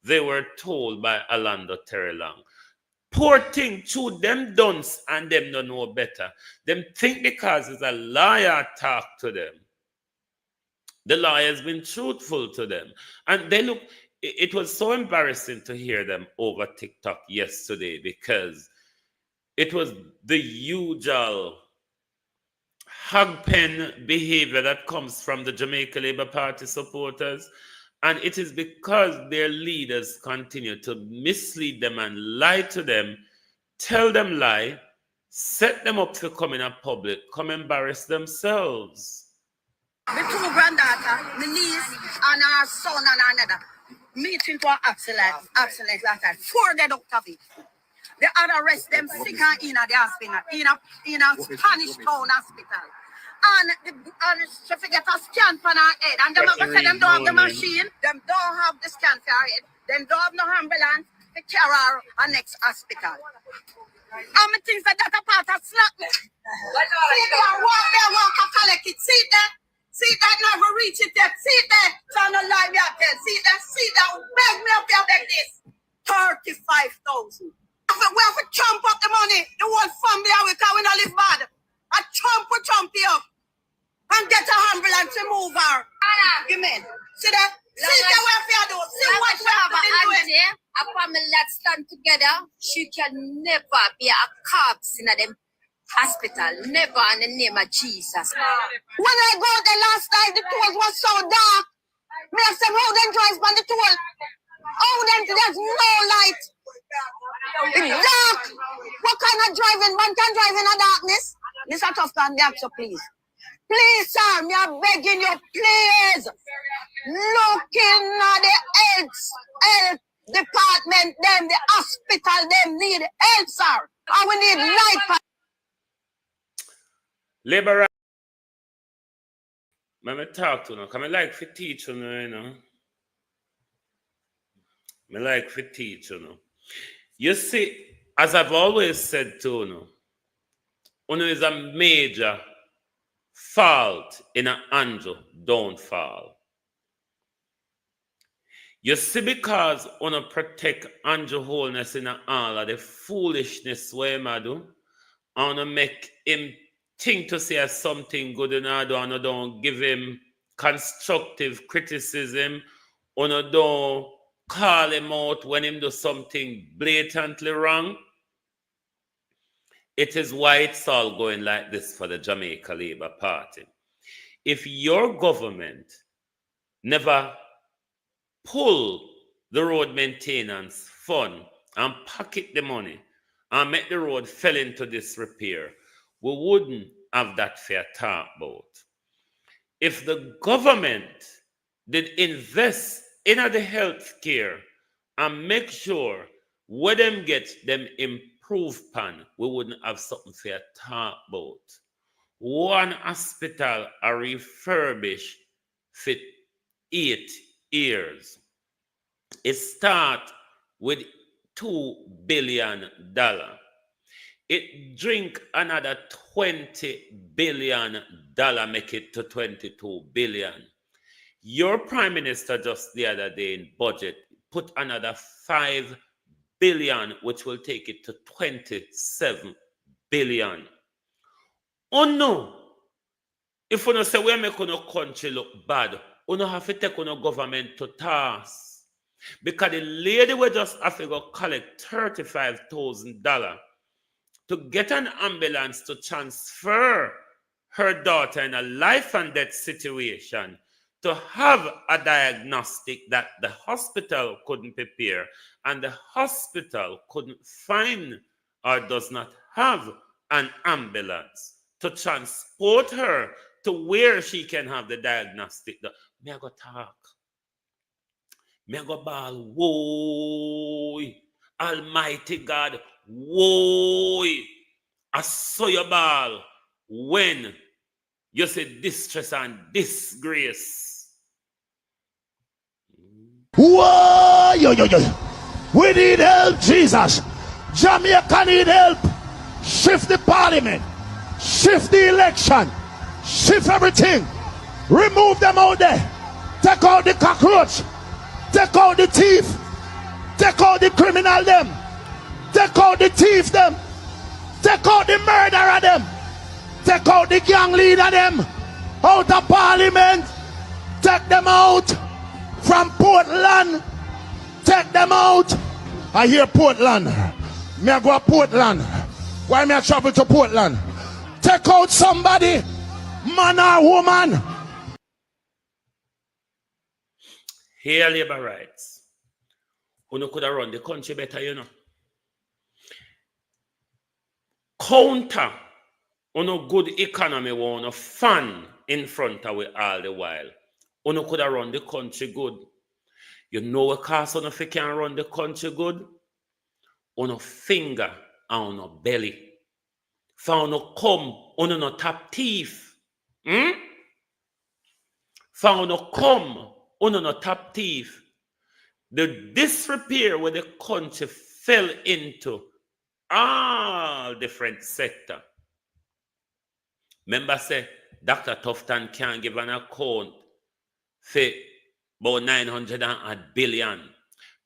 they were told by Orlando Terry Long. Poor thing, to them dunce and them don't know better. Them think because it's a liar talk to them. The lawyer has been truthful to them. And they look, it was so embarrassing to hear them over TikTok yesterday because it was the usual hogpen behavior that comes from the Jamaica Labour Party supporters. And it is because their leaders continue to mislead them and lie to them, tell them lie, set them up to come in a public, come embarrass themselves. My two granddaughter, my niece, and her son and another meet into an accident last night. 4 dead out of it. They had arrest them sick and in the hospital, in a Spanish town hospital. And she forget a scan for her head. And them say them don't have the machine, them don't have the scan for her head, them don't have no ambulance to carry her to next hospital. And me think that a part of slap me. See there, walk and collect it. See there? See that never reach it yet. See there? So no lie me up there. See that, beg me up here, beg this. 35,000. We have to chomp up the money. The whole family are because we don't live bad. I chomp you up. And get a ambulance to move her. You mean? See that? See the way we do. See what we have been doing. A family that stand together, she can never be a corpse in them hospital. Never in the name of Jesus. When I go the last night, the toll was so dark. Me I said, how them drive on the toll? Oh, then there's no light. It's dark. What kind of driving? One can drive in the darkness? Mr. Tufton, so please. Please, sir, me are begging you, please. Looking at the health department, them, the hospital, them need help, sir. And we need light. Labor. Let me talk to you. Come I like to teach you know. I like to teach you know. You see, as I've always said to you, is a major fault in an angel downfall. You see, because uno protect angel wholeness in all of the foolishness where I do, and make him think to say something good and I don't give him constructive criticism, don't call him out when him do something blatantly wrong. It is why it's all going like this for the Jamaica Labour Party. If your government never pull the road maintenance fund and pocket the money and make the road fell into disrepair, we wouldn't have that fair talk about. If the government did invest in the health care and make sure where them get them improved pan, we wouldn't have something fair talk about. One hospital are refurbished for 8 years. It start with $2 billion. It drink another $20 billion, make it to $22 billion. Your prime minister just the other day in budget put another $5 billion, which will take it to $27 billion. Oh no! If you say we make our country look bad, you have to take our government to task. Because the lady will just have to go collect $35,000 to get an ambulance to transfer her daughter in a life and death situation, to have a diagnostic that the hospital couldn't prepare and the hospital couldn't find or does not have an ambulance to transport her to where she can have the diagnostic. Me I go talk. Me I go ball. Whoa, Almighty God. Whoa, I saw your ball when you say distress and disgrace. Whoa, yo. We need help, Jesus. Jamaica need help. Shift the parliament. Shift the election. Shift everything. Remove them out there. Take out the cockroach. Take out the thief. Take out the criminal them. Take out the thief them. Take out the murderer them. Take out the gang leader them. Out of parliament. Take them out. From Portland. Take them out. I hear Portland. Me I go to Portland. Why me I travel to Portland? Take out somebody man or woman. Here, labor rights. You could have run the country better, you know. Counter on a good economy, one a fun in front of it all the while. You could have run the country good. You know what cause on if you can run the country good? On a finger and on a belly. For no come on no tap teeth. For no come on no tap teeth. The disrepair where the country fell into all different sector. Remember say Dr. Tufton can give an account for about 900 billion.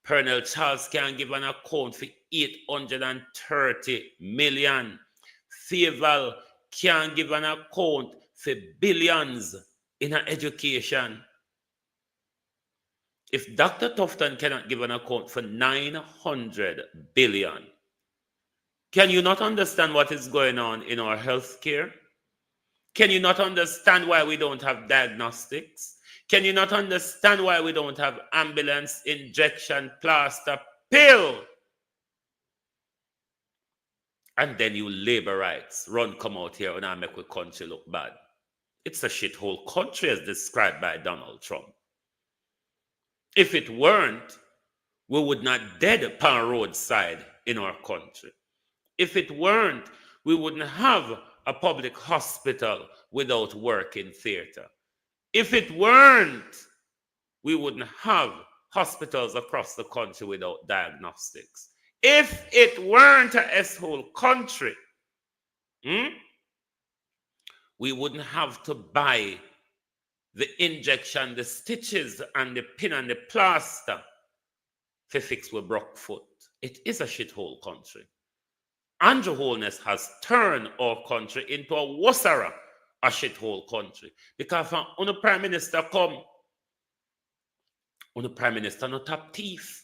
Colonel Charles can give an account for 830 million. Faval can give an account for billions in education. If Dr. Tufton cannot give an account for 900 billion, can you not understand what is going on in our healthcare? Can you not understand why we don't have diagnostics? Can you not understand why we don't have ambulance, injection, plaster, pill? And then you labor rights run come out here and I make the country look bad. It's a shithole country as described by Donald Trump. If it weren't, we would not dead upon roadside in our country. If it weren't, we wouldn't have a public hospital without working theater. If it weren't, we wouldn't have hospitals across the country without diagnostics. If it weren't a S-hole country, we wouldn't have to buy the injection, the stitches, and the pin and the plaster to fix with broke foot. It is a shithole country. Andrew Holness has turned our country into a wassara, a shithole country. Because when the Prime Minister come, when the Prime Minister not tap teeth.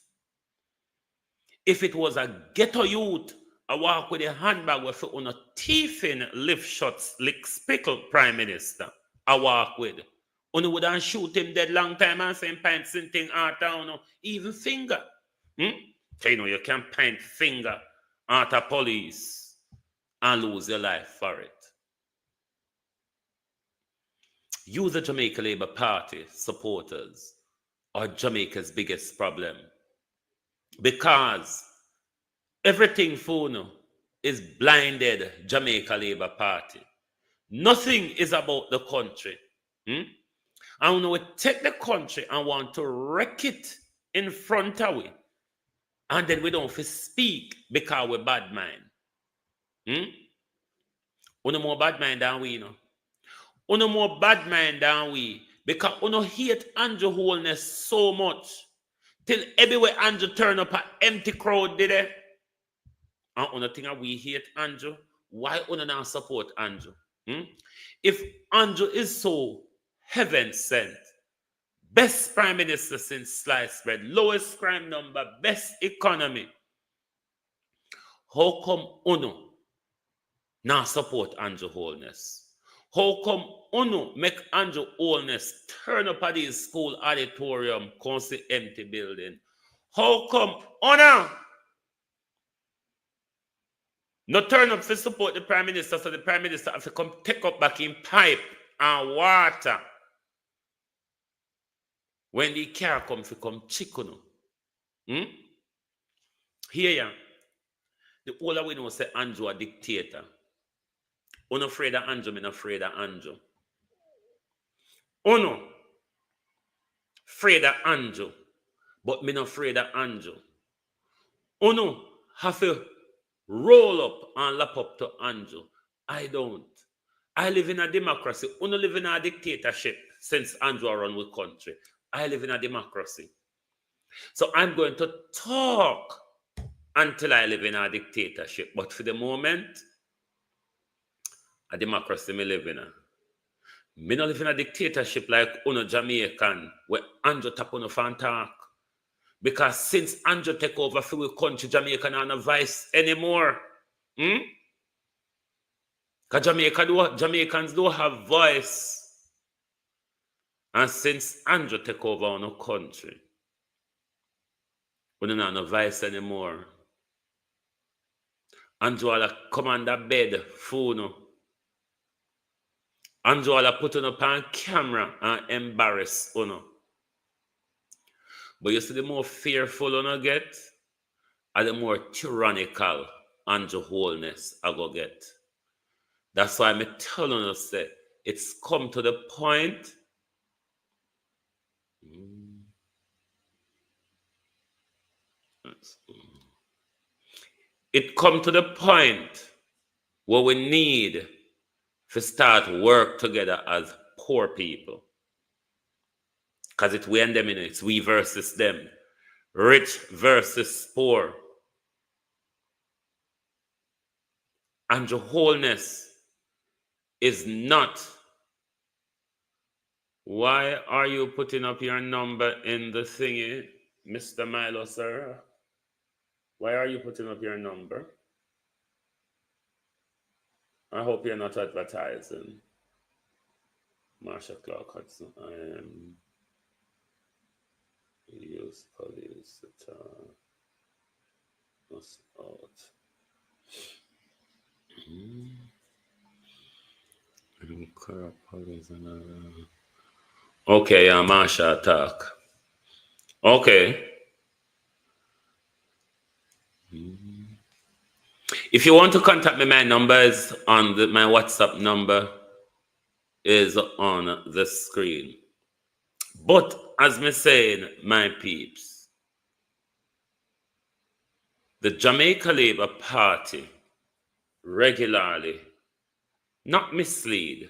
If it was a ghetto youth, I walk with a handbag with on a teeth in lift shots, lick spickle Prime Minister, I walk with. You would have shoot him dead long time and say paint something out down, even finger. So you can paint finger at a police and lose your life for it. You, the Jamaica Labour Party supporters, are Jamaica's biggest problem. Because everything for you is blinded Jamaica Labour Party. Nothing is about the country. And when we take the country and want to wreck it in front of it, and then we don't speak because we're bad mind. Uno more bad mind than we, you know. Uno more bad mind than we, because uno hate Andrew Holness so much till everywhere Andrew turn up an empty crowd did it. And uno think we hate Andrew. Why uno not support Andrew? If Andrew is so heaven sent, best prime minister since sliced bread, lowest crime number, best economy, how come uno not support Andrew Holness? How come uno make Andrew Holness turn up at his school auditorium, come see empty building? How come uno not turn up to support the prime minister, so the prime minister have to come take up back in pipe and water when the car come to come chicken? Here, the older we know say Andrew a dictator. Uno afraid of Andrew, me not afraid of Andrew. Uno afraid of Andrew, but me not afraid of Andrew. Uno have to roll up and lap up to Andrew. I don't. I live in a democracy. Uno live in a dictatorship since Andrew run with country. I live in a democracy. So I'm going to talk until I live in a dictatorship. But for the moment, a democracy me live in. Me not live in a dictatorship like uno Jamaican, where Andrew tap on a fan talk. Because since Andrew take over for the country, Jamaica not a vice anymore. Because Jamaicans do have voice. And since Andrew take over on the country, we don't have no voice anymore. Andrew will come on the bed, phone. Andrew will put on up on camera and embarrass you. But you see, the more fearful you get, and the more tyrannical Andrew wholeness I go get. That's why I'm telling you, say, it's come to the point. It come to the point where we need to start work together as poor people. Because it's we and them, it's we versus them. Rich versus poor. And your wholeness is not. Why are you putting up your number in the thingy, Mr. Milo, sir? Why are you putting up your number? I hope you're not advertising. Marsha Clark Hudson, I am use police us out. Okay, yeah, Marsha talk. Okay. If you want to contact me, my number is on my WhatsApp number is on the screen. But as me saying, my peeps, the Jamaica Labour Party regularly not mislead.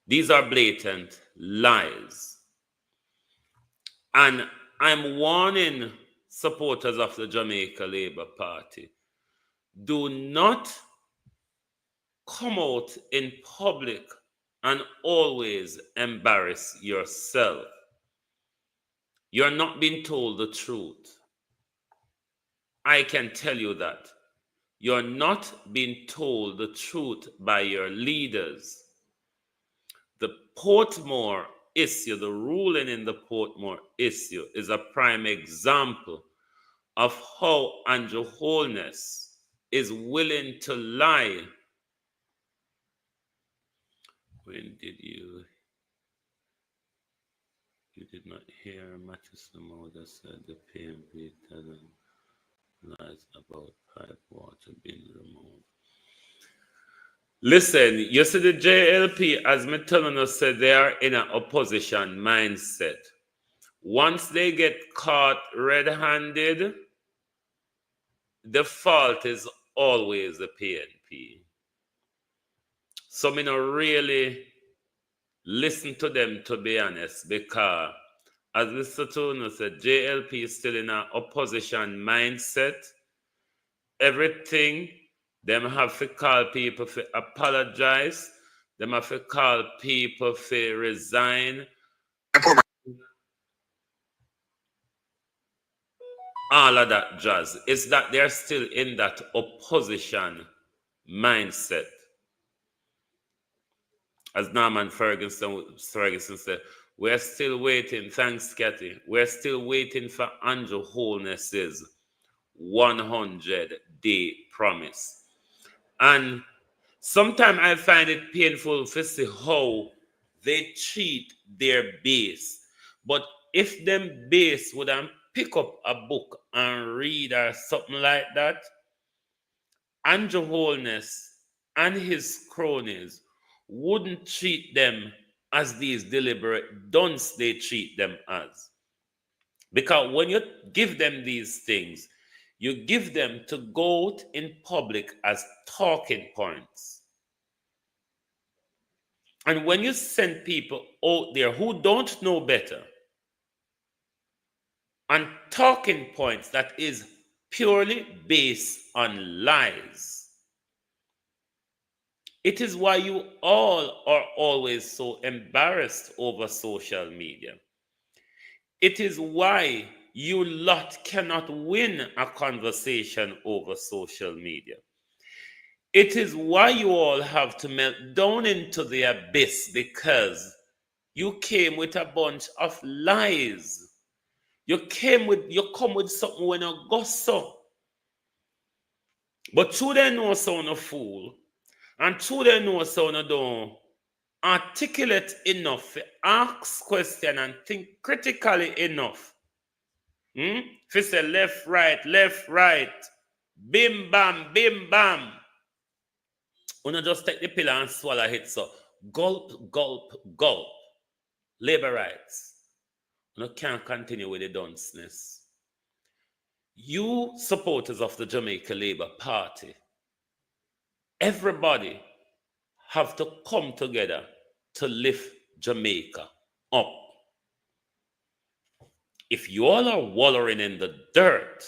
These are blatant lies. And I'm warning supporters of the Jamaica Labour Party, do not come out in public and always embarrass yourself. You're not being told the truth. I can tell you that. You're not being told the truth by your leaders. The Portmore issue, the ruling in the Portmore issue, is a prime example of how Andrew Holness is willing to lie. When did you did not hear Matthews Lamoda said the PMP doesn't lies about pipe water being removed. Listen, you see the JLP, as me telling us, said they are in an opposition mindset. Once they get caught red-handed, the fault is always the PNP. So me not really listen to them, to be honest, because as Mr. Tuna said, JLP is still in an opposition mindset. Everything, them have to call people to apologize. Them have to call people to resign. All of that jazz. It's that they're still in that opposition mindset. As Norman Ferguson said, we're still waiting. Thanks, Kathy. We're still waiting for Andrew Holness's 100-day promise. And sometimes I find it painful to see how they treat their base. But if them base would pick up a book and read or something like that, Andrew Holness and his cronies wouldn't treat them as these deliberate dunce they treat them as. Because when you give them these things, you give them to go out in public as talking points. And when you send people out there who don't know better and talking points that is purely based on lies, it is why you all are always so embarrassed over social media. It is why you lot cannot win a conversation over social media. It is why you all have to melt down into the abyss, because you came with a bunch of lies. You come with something when you go so. But true they know so no fool. And true they know so no don't articulate enough to ask question and think critically enough. If you say left, right, bim bam, bim bam. You just take the pill and swallow it. So gulp, gulp, gulp. Labor rights. You can't continue with the dunceness. You supporters of the Jamaica Labour Party, everybody have to come together to lift Jamaica up. If you all are wallowing in the dirt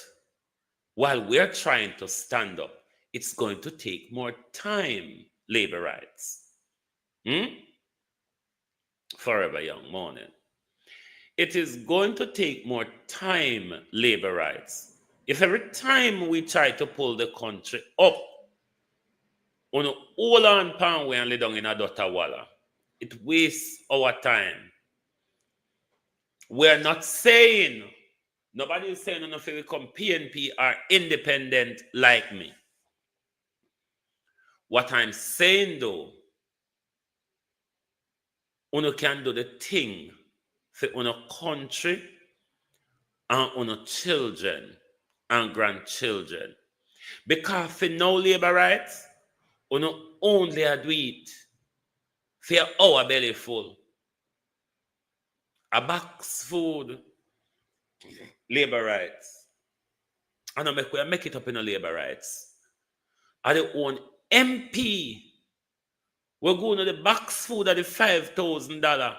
while we're trying to stand up, it's going to take more time, labor rights. Forever young morning. It is going to take more time, labor rights. If every time we try to pull the country up, on all on pan we and lay down in a dota walla, it wastes our time. We're not saying, nobody is saying if we become PNP are independent like me. What I'm saying though, you can do the thing for your country and your children and grandchildren. Because for no labor rights, you only do it for our belly full. A box food, labor rights. And I make it up in the labor rights. I the own MP. We're going to the box food at the $5,000.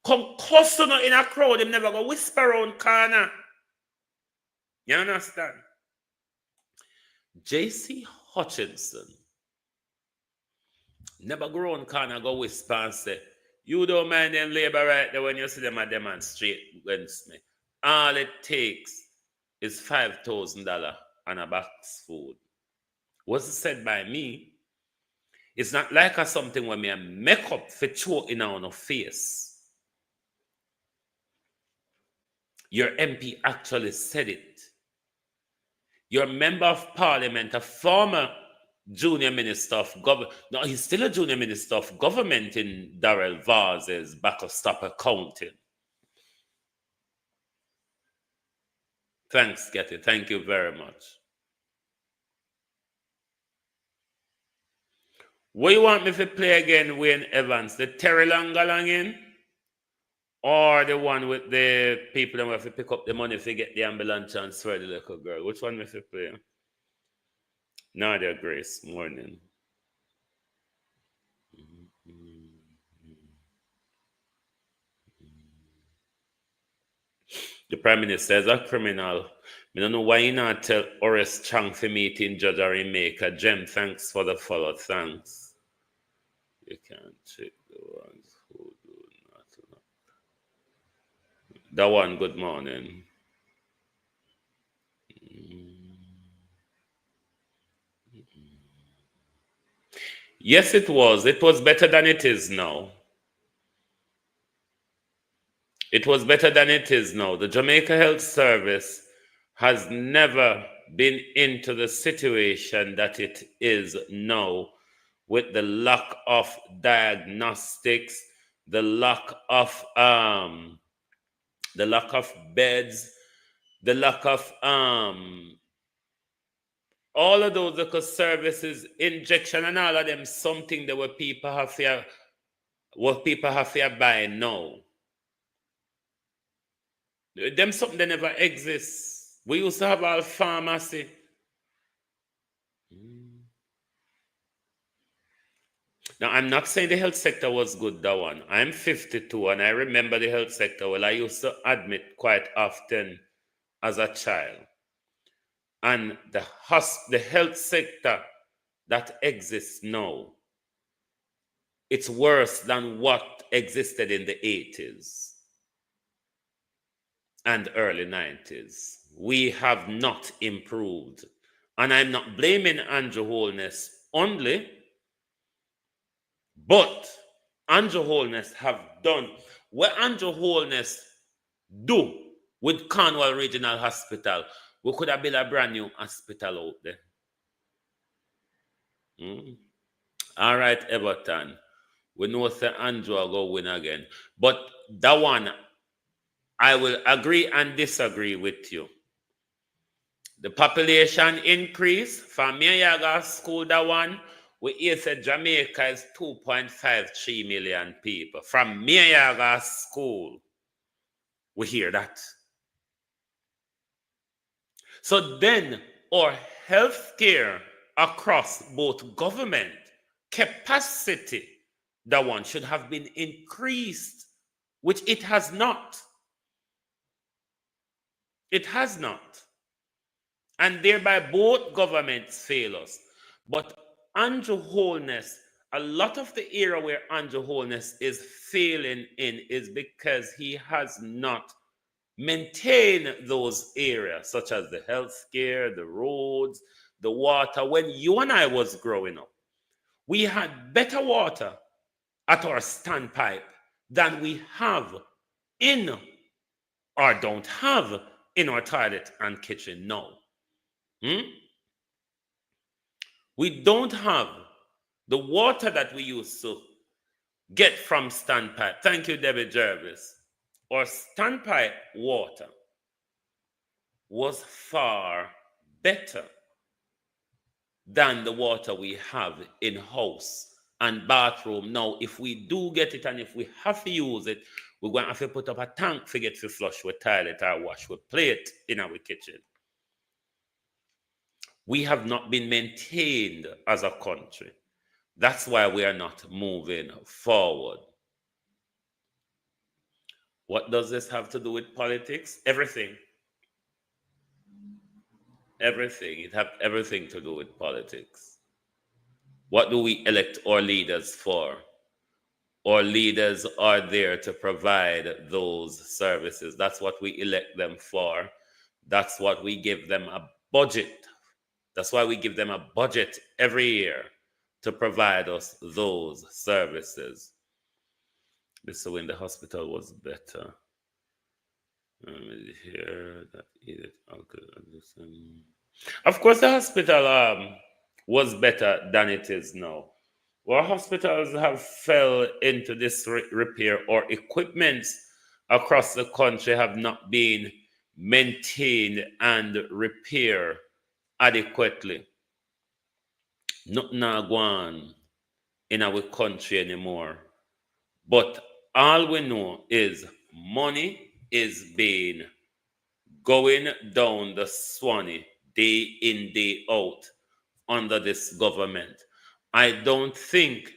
Come customer in a crowd, them never go whisper around corner. You understand? J.C. Hutchinson never go around corner, go whisper and say, you don't mind them labor right there when you see them a demonstrate against me. All it takes is $5,000 and a box food. What's said by me? It's not like something when me make up for show in our face. Your MP actually said it. Your member of parliament, a former junior minister of government, no, he's still a junior minister of government in Darrell Vars's back of Stopper County. Thanks, Getty. Thank you very much. What you want me to play again, Wayne Evans? The Terry Langalang in? Or the one with the people that have to pick up the money to get the ambulance transfer the little girl? Which one me to play? Nadia Grace, morning. The Prime Minister is a criminal. I don't know why you not tell Horace Chang for meeting Judge or Jamaica. Jem, thanks for the follow. Thanks. You can't check the ones who do not. That one, good morning. Yes, it was. It was better than it is now. It was better than it is now. The Jamaica Health Service has never been into the situation that it is now, with the lack of diagnostics, the lack of beds, the lack of all of those little services, injection and all of them, something that what people have to buy now. Them something that never exists. We used to have our pharmacy. Now, I'm not saying the health sector was good, that one. I'm 52 and I remember the health sector. Well, I used to admit quite often as a child. And the health sector that exists now, it's worse than what existed in the 80s and early 90s. We have not improved. And I'm not blaming Andrew Holness only, but Andrew Holness have done what Andrew Holness do with Cornwall Regional Hospital. We could have built a brand new hospital out there. All right, Everton. We know Sir Andrew will go win again. But that one, I will agree and disagree with you. The population increase from Miyaga School, that one, we hear that Jamaica is 2.53 million people. From Miyaga School, we hear that. So then our healthcare across both government capacity, that one should have been increased, which it has not. It has not. And thereby both governments fail us. But Andrew Holness, a lot of the area where Andrew Holness is failing in is because he has not maintained those areas, such as the healthcare, the roads, the water. When you and I was growing up, we had better water at our standpipe than we have in or don't have in our toilet and kitchen now. We don't have the water that we used to get from standpipe. Thank you, Debbie Jervis. Our standpipe water was far better than the water we have in house and bathroom. Now, if we do get it and if we have to use it, we're going to have to put up a tank to get to flush with toilet or wash with plate in our kitchen. We have not been maintained as a country. That's why we are not moving forward. What does this have to do with politics? Everything. Everything. It has everything to do with politics. What do we elect our leaders for? Our leaders are there to provide those services. That's what we elect them for. That's what we give them a budget. That's why we give them a budget every year to provide us those services. So when the hospital was better. Here, that of course, the hospital was better than it is now. Our hospitals have fell into this repair, or equipments across the country have not been maintained and repaired adequately. Nothing going on in our country anymore. But all we know is money is being going down the Swanee day in, day out under this government. I don't think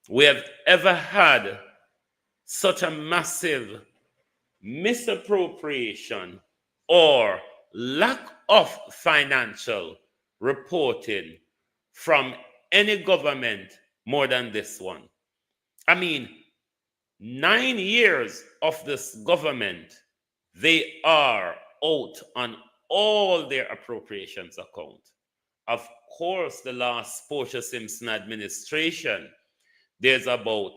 we have ever had such a massive misappropriation or lack of financial reporting from any government more than this one. I mean, 9 years of this government, they are out on all their appropriations account. Of course, the last Portia Simpson administration, there's about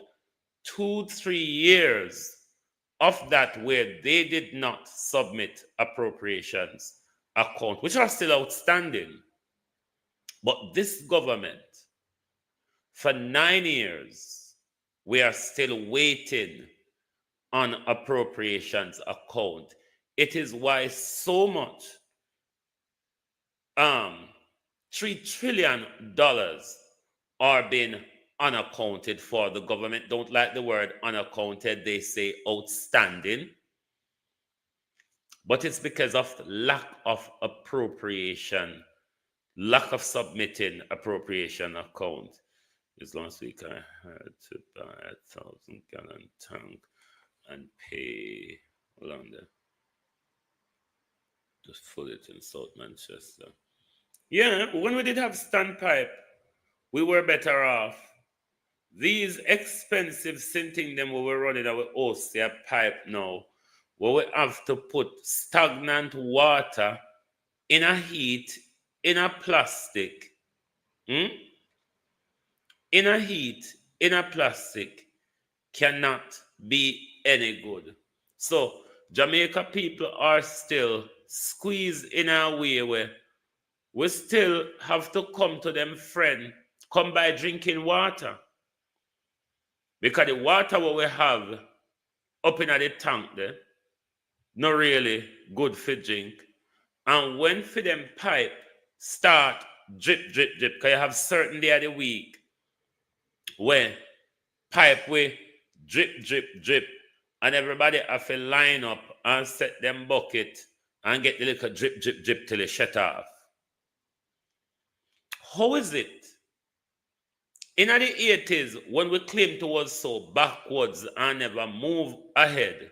2-3 years of that where they did not submit appropriations account, which are still outstanding. But this government, for 9 years, we are still waiting on appropriations account. It is why so much $3 trillion are being unaccounted for. The government don't like the word unaccounted. They say outstanding. But it's because of lack of appropriation, lack of submitting appropriation account. This last week I had to buy a 1,000-gallon tank and pay, hold on there, just full it in South Manchester. Yeah, when we did have standpipe, we were better off. These expensive sinting them we were running our OCA pipe now, where we have to put stagnant water in a heat, in a plastic, inner heat, inner plastic cannot be any good. So Jamaica people are still squeezed in a way where we still have to come to them friend, come by drinking water. Because the water what we have up in the tank there, not really good for drink. And when for them pipe start drip, drip, drip, because you have certain day of the week when pipe we drip, drip, drip, and everybody have to line up and set them bucket and get the little drip, drip, drip till it shut off. How is it? In the 80s, when we claim to was so backwards and never move ahead,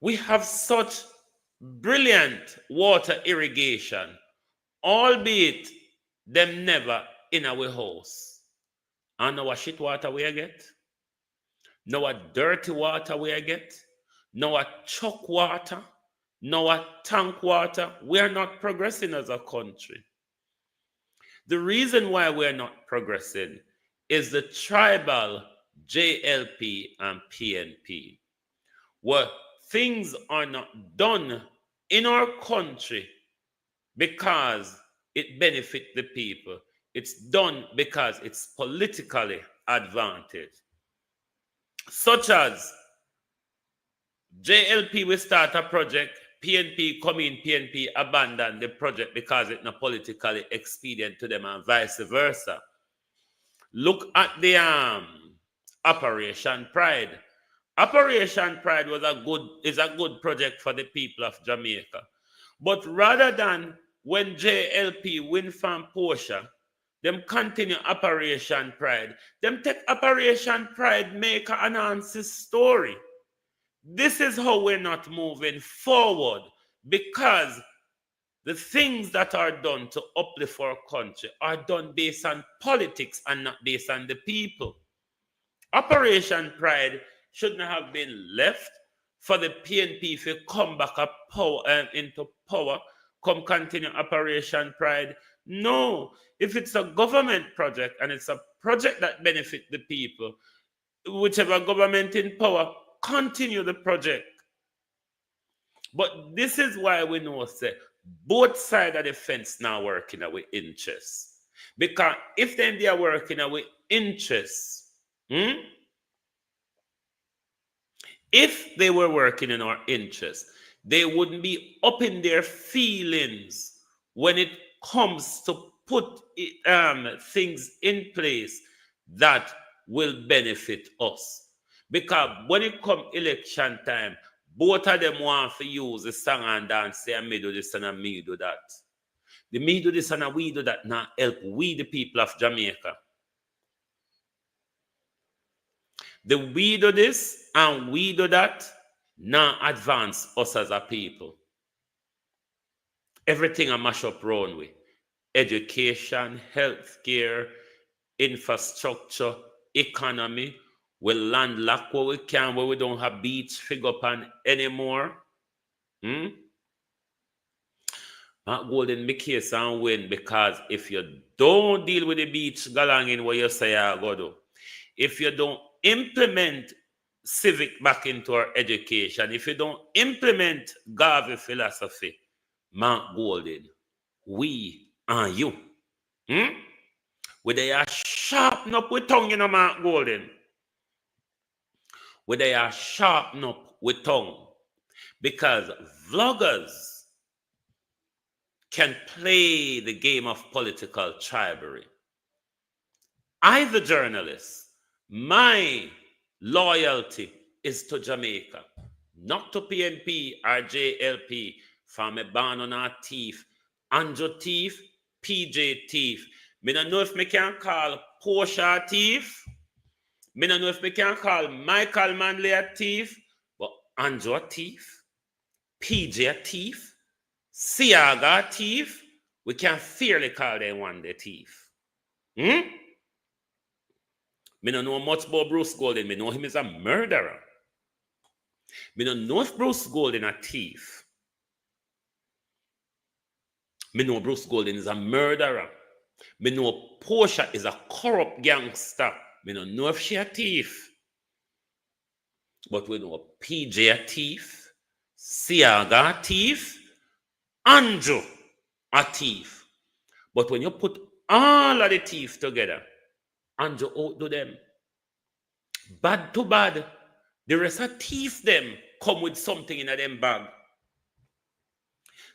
we have such brilliant water irrigation, albeit them never in our house. And our shit water we get, no dirty water we get, no chuck water, no tank water. We are not progressing as a country. The reason why we are not progressing is the tribal JLP and PNP, where things are not done in our country because it benefits the people. It's done because it's politically advantaged. Such as JLP will start a project, PNP come in, PNP abandon the project because it's not politically expedient to them and vice versa. Look at the Operation Pride. Operation Pride is a good project for the people of Jamaica. But rather than when JLP win from Portia, them continue Operation Pride. Them take Operation Pride, make an Nancy's story. This is how we're not moving forward, because the things that are done to uplift our country are done based on politics and not based on the people. Operation Pride shouldn't have been left for the PNP to come back into power, come continue Operation Pride. No, if it's a government project and it's a project that benefits the people, whichever government in power, continue the project. But this is why we know say both sides of the fence now working with interests. Because if then they are working with interests, if they were working in our interests, they wouldn't be up in their feelings when it comes to put things in place that will benefit us. Because when it comes election time, both of them want to use the song and dance, say, me do this and me do that. The me do this and we do that now help we the people of Jamaica. The we do this and we do that now advance us as a people. Everything a mash up round with. Education, healthcare, infrastructure, economy. We landlock where we can, where we don't have beach figure upon anymore. Not golden make case and win, because if you don't deal with the beach galang in what you say you go do, if you don't implement civic back into our education, if you don't implement Garvey philosophy, Mark Golden, we and you. Where they are sharpen up with tongue, Mark Golden. Where they are sharpen up with tongue. Because vloggers can play the game of political tribally. I, the journalist, my loyalty is to Jamaica, not to PNP or JLP. From a ban on our thief, Andrew thief, PJ thief. Me don't know if me can call Portia a thief. Me don't know if me can call Michael Manley a thief. But Andrew a thief, PJ a thief, Siaga a thief. We can fairly call them one the thief. Me don't know much about Bruce Golden. Me know him is a murderer. Me don't know if Bruce Golden a thief. Me know Bruce Golden is a murderer. Me know Portia is a corrupt gangster. Me don't know if she a thief. But we know PJ a thief, Siaga a thief, Andrew a thief. But when you put all of the thief together, Andrew outdo them. Bad to bad. The rest of thief them come with something in them bag.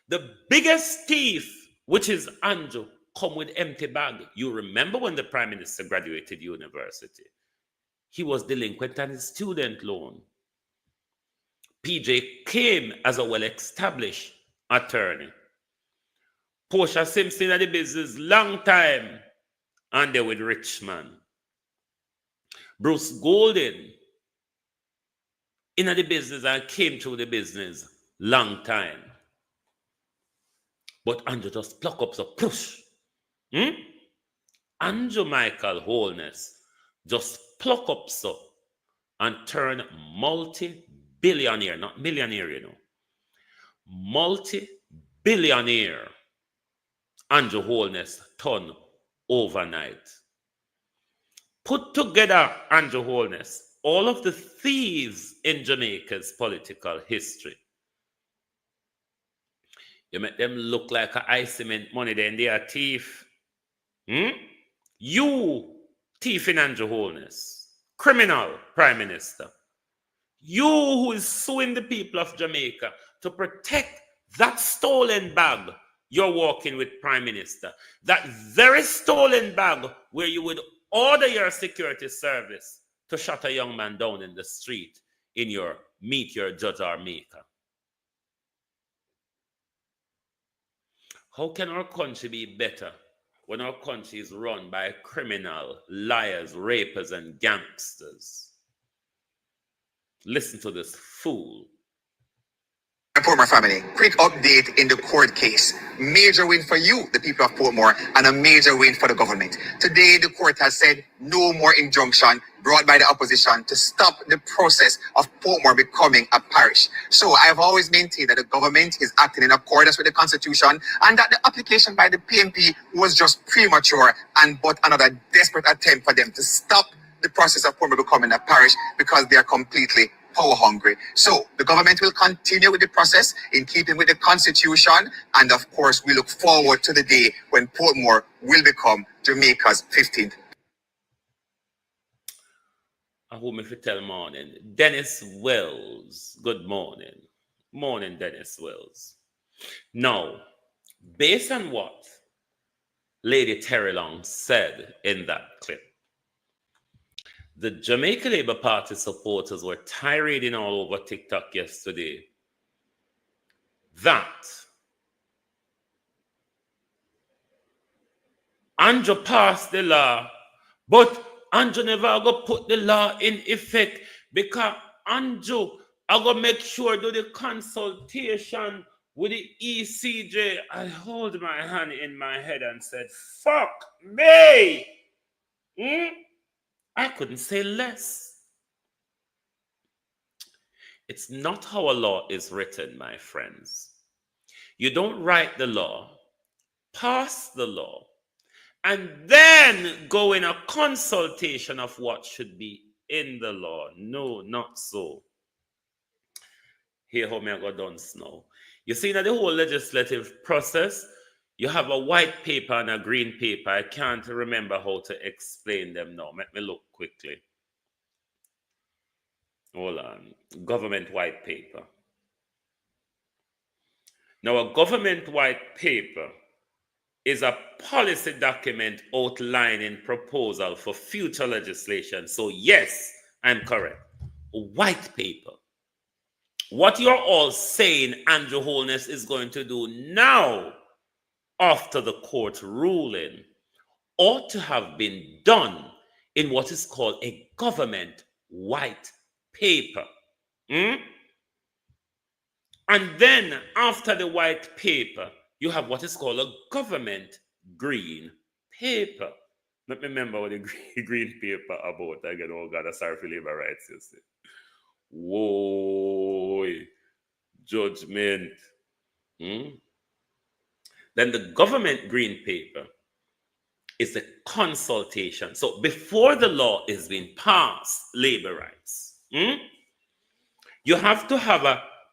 The biggest thief, which is Andrew, come with empty bag. You remember when the Prime Minister graduated university? He was delinquent on his student loan. PJ came as a well-established attorney. Portia Simpson at the business long time, and they with Richman. Bruce Golden in the business and came through the business long time. But Andrew just pluck up so push. Andrew Michael Wholeness just pluck up so and turn multi-billionaire, not millionaire, you know. Multi-billionaire Andrew Wholeness turn overnight. Put together Andrew Wholeness, all of the thieves in Jamaica's political history. You make them look like a cement money, then they are thief. You thief in Andrew Wholeness, criminal Prime Minister. You who is suing the people of Jamaica to protect that stolen bag you're walking with, Prime Minister. That very stolen bag where you would order your security service to shut a young man down in the street in your meet your judge or maker. How can our country be better when our country is run by criminal, liars, rapers, and gangsters? Listen to this fool. Portmore family, quick update in the court case. Major win for you, the people of Portmore, and a major win for the government. Today, the court has said no more injunction brought by the opposition to stop the process of Portmore becoming a parish. So I have always maintained that the government is acting in accordance with the Constitution and that the application by the PMP was just premature and but another desperate attempt for them to stop the process of Portmore becoming a parish because they are completely power hungry. So the government will continue with the process in keeping with the Constitution, and of course we look forward to the day when Portmore will become Jamaica's 15th. I hope if you tell morning. Dennis Wells, good morning. Morning, Dennis Wells. Now, based on what Lady Terry Long said in that clip, the Jamaica Labour Party supporters were tirading all over TikTok yesterday that Andrew passed the law, but Andrew never go put the law in effect because Andrew I go make sure do the consultation with the ECJ. I hold my hand in my head and said, fuck me. I couldn't say less. It's not how a law is written, my friends. You don't write the law, pass the law, and then go in a consultation of what should be in the law. No, not so. Here how me I go done now. You see that the whole legislative process, you have a white paper and a green paper. I can't remember how to explain them now. Let me look quickly. Hold on. Government white paper. Now, a government white paper is a policy document outlining proposal for future legislation. So, yes, I'm correct. A white paper. What you're all saying Andrew Holness is going to do now, after the court ruling, ought to have been done in what is called a government white paper. And then after the white paper, you have what is called a government green paper. Let me remember what the green paper about again. Oh God, sorry for labor rights, you see. Whoa, judgment. Then the government green paper is the consultation. So before the law is being passed, labor rights, you have to have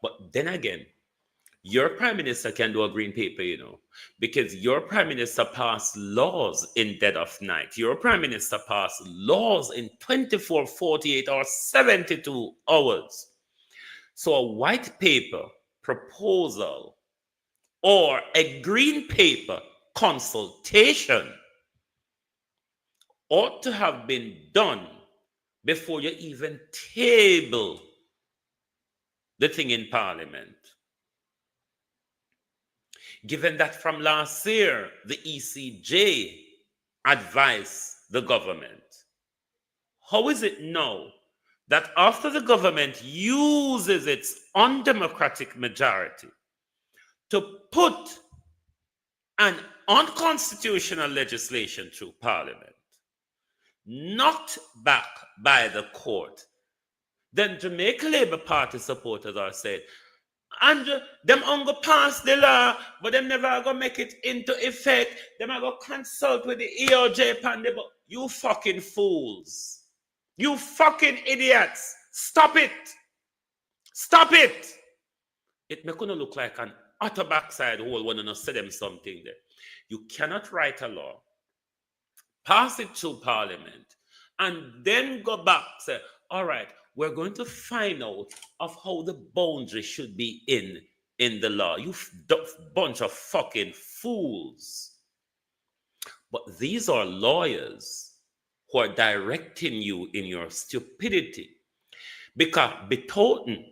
but then again, your prime minister can do a green paper, because your prime minister passed laws in dead of night. Your prime minister passed laws in 24, 48, or 72 hours. So a white paper proposal or a green paper consultation ought to have been done before you even table the thing in Parliament. Given that from last year, the ECJ advised the government, how is it now that after the government uses its undemocratic majority to put an unconstitutional legislation through Parliament, knocked back by the court, then Jamaica Labour Party supporters are saying, and them on go pass the law, but them never go make it into effect. Them are go consult with the EOJ pandemic. You fucking fools. You fucking idiots. Stop it. Stop it. It may gonna look like an utter backside hole when you say them something there. You cannot write a law, pass it through Parliament, and then go back, say, all right, we're going to find out of how the boundary should be in the law. You bunch of fucking fools. But these are lawyers who are directing you in your stupidity. Because Betoten,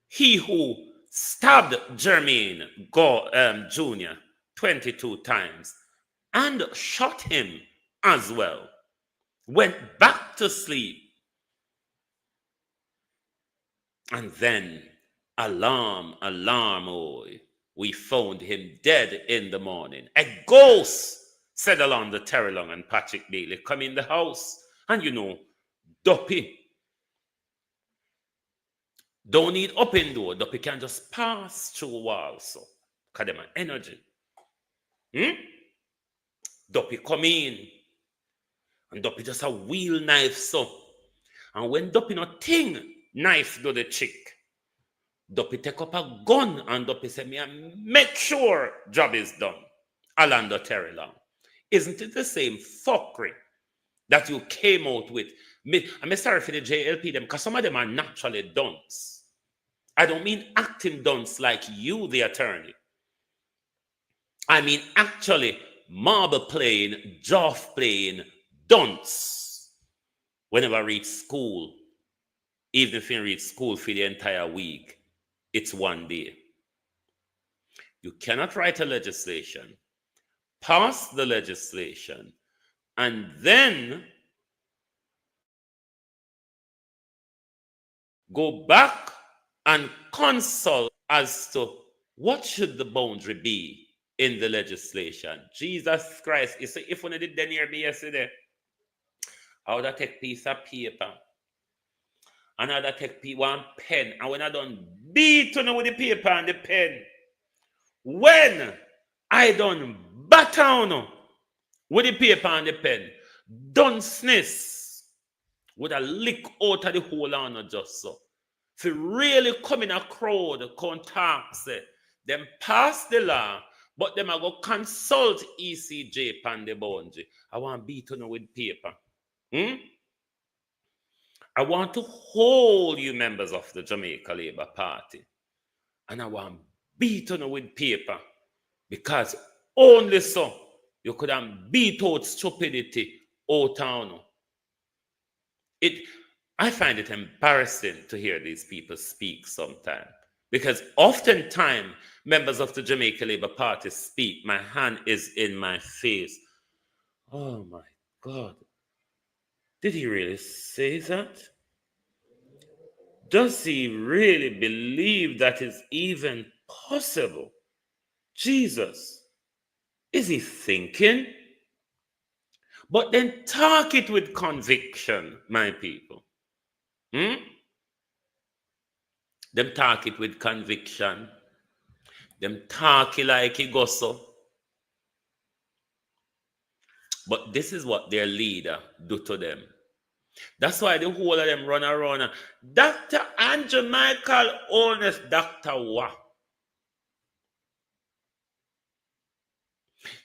he who stabbed Jermaine Jr. 22 times and shot him as well, went back to sleep, and then alarm, oh, we found him dead in the morning. A ghost, said along the Terry Long and Patrick Bailey, come in the house, and Duppy don't need open door. Duppy can just pass through walls, so because them energy. Duppy come in, and Duppy just a wheel knife, so. And when Duppy not ting, knife do the chick. Duppy take up a gun, and Duppy say, me make sure job is done. Orlando Terry Long. Isn't it the same fuckery that you came out with? I'm sorry for the JLP them, because some of them are naturally dunce. I don't mean acting dunce like you, the attorney. I mean actually marble playing, joff playing, dunce. Whenever I read school, even if you read school for the entire week, it's one day. You cannot write a legislation, pass the legislation, and then go back and consult as to what should the boundary be in the legislation. Jesus Christ, you see, if one did then hear me yesterday, I would have take a piece of paper and I would have take one pen, and when I done beat on with the paper and the pen, when I done batter on with the paper and the pen, dunceness would have lick out of the whole on just so. If you really come in a crowd, contact, say, them pass the law, but them I go consult ECJ pan the boundary. I want to beat on with paper. I want to hold you members of the Jamaica Labour Party. And I want to beat on with paper. Because only so you could have beat out stupidity out town. I find it embarrassing to hear these people speak sometimes. Because oftentimes, members of the Jamaica Labour Party speak, my hand is in my face. Oh my God. Did he really say that? Does he really believe that is even possible? Jesus, is he thinking? But then talk it with conviction, my people. Them talk it with conviction. Them talky like he go so. But this is what their leader do to them. That's why the whole of them run around. Dr. Andrew Michael Honest, Dr. Wa.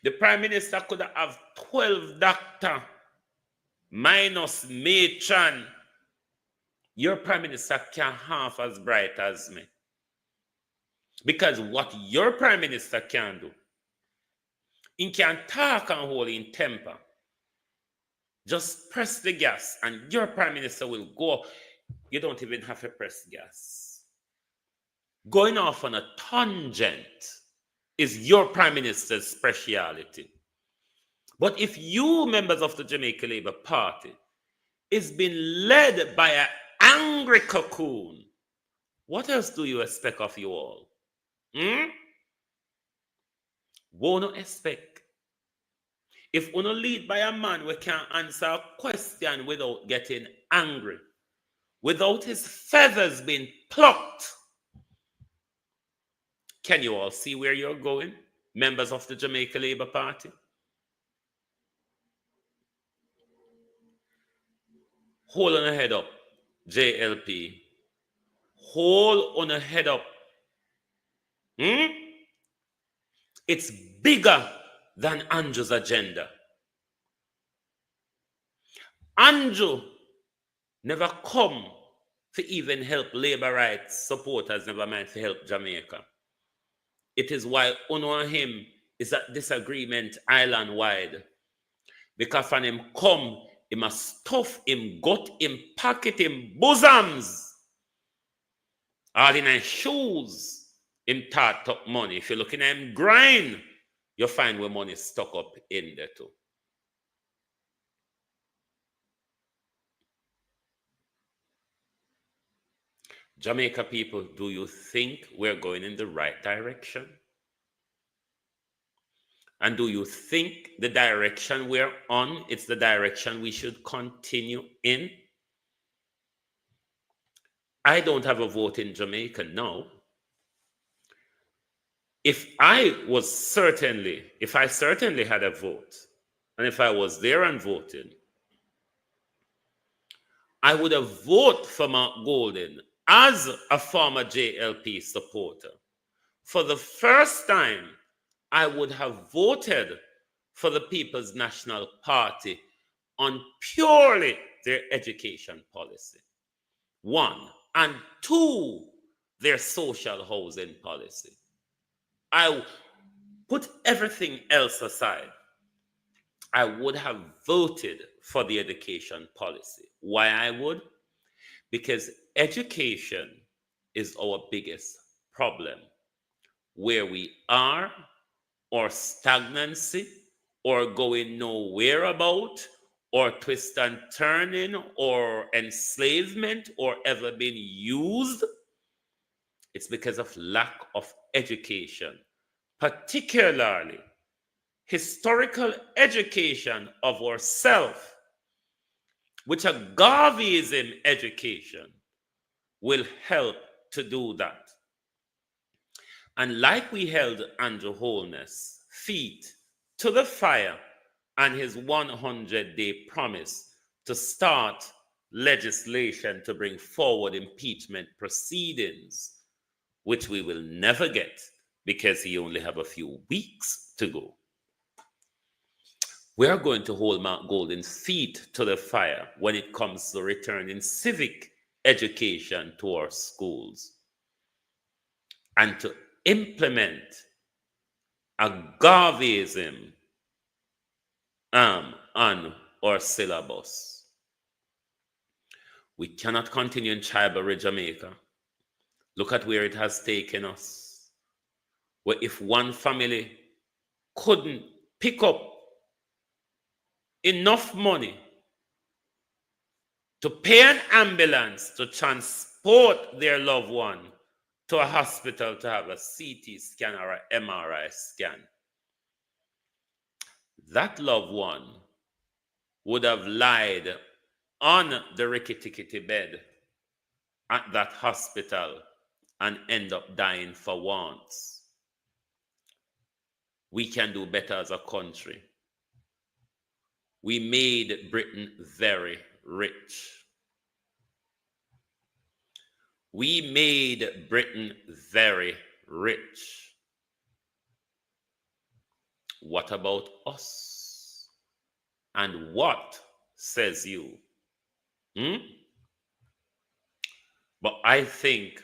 The Prime Minister could have 12 doctor minus matron. Your Prime Minister can't half as bright as me. Because what your Prime Minister can do, he can talk and hold in temper. Just press the gas and your Prime Minister will go. You don't even have to press gas. Going off on a tangent is your Prime Minister's speciality. But if you, members of the Jamaica Labour Party, is being led by an angry cocoon, what else do you expect of you all? Won't expect. If you lead by a man who can answer a question without getting angry, without his feathers being plucked, can you all see where you're going, members of the Jamaica Labour Party? Hold on a head up, JLP. Hold on a head up. It's bigger than Andrew's agenda. Andrew never come to even help labor rights supporters, never mind to help Jamaica. It is why Uno and him is at disagreement island-wide. Because when him come, he must stuff him gut, him pocket, him bosoms. All in his shoes, him tart up money. If you're looking at him grind, you'll find where money stuck up in there too. Jamaica people, do you think we're going in the right direction? And do you think the direction we're on, it's the direction we should continue in? I don't have a vote in Jamaica, no. If I certainly had a vote, and if I was there and voted, I would have voted for Mark Golden as a former JLP supporter. For the first time, I would have voted for the People's National Party on purely their education policy. 1. And 2, their social housing policy. I put everything else aside. I would have voted for the education policy. Why I would? Because education is our biggest problem. Where we are, or stagnancy, or going nowhere about, or twist and turning, or enslavement, or ever being used, it's because of lack of education, particularly historical education of ourselves, which a Garveyism education will help to do that. And like we held Andrew Holness feet to the fire and his 100-day promise to start legislation to bring forward impeachment proceedings, which we will never get because he only have a few weeks to go. We are going to hold Mark Golden's feet to the fire when it comes to returning civic education to our schools and to implement a Garveyism on our syllabus. We cannot continue in Chibari, Jamaica. Look at where it has taken us. Where if one family couldn't pick up enough money to pay an ambulance to transport their loved one to a hospital to have a CT scan or an MRI scan, that loved one would have lied on the rickety bed at that hospital and end up dying for once. we can do better as a country. We made Britain very rich. We made Britain very rich. What about us? And what says you? But I think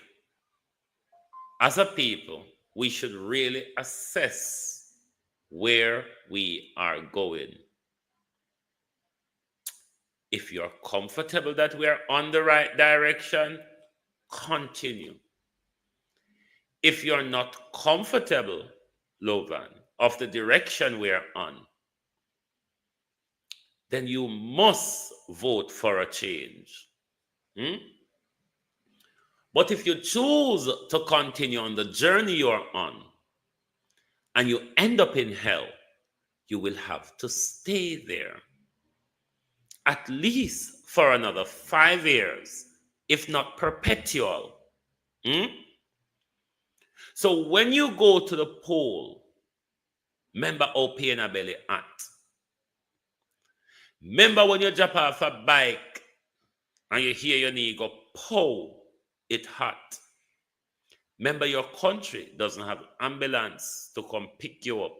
as a people, we should really assess where we are going. If you're comfortable that we are on the right direction, continue. If you're not comfortable, Lovan, of the direction we are on, then you must vote for a change. But if you choose to continue on the journey you're on and you end up in hell, you will have to stay there at least for another 5 years, if not perpetual. So when you go to the poll, remember how pain a belly at. Remember when you drop off a bike and you hear your knee go, pow, it hot. Remember your country doesn't have ambulance to come pick you up.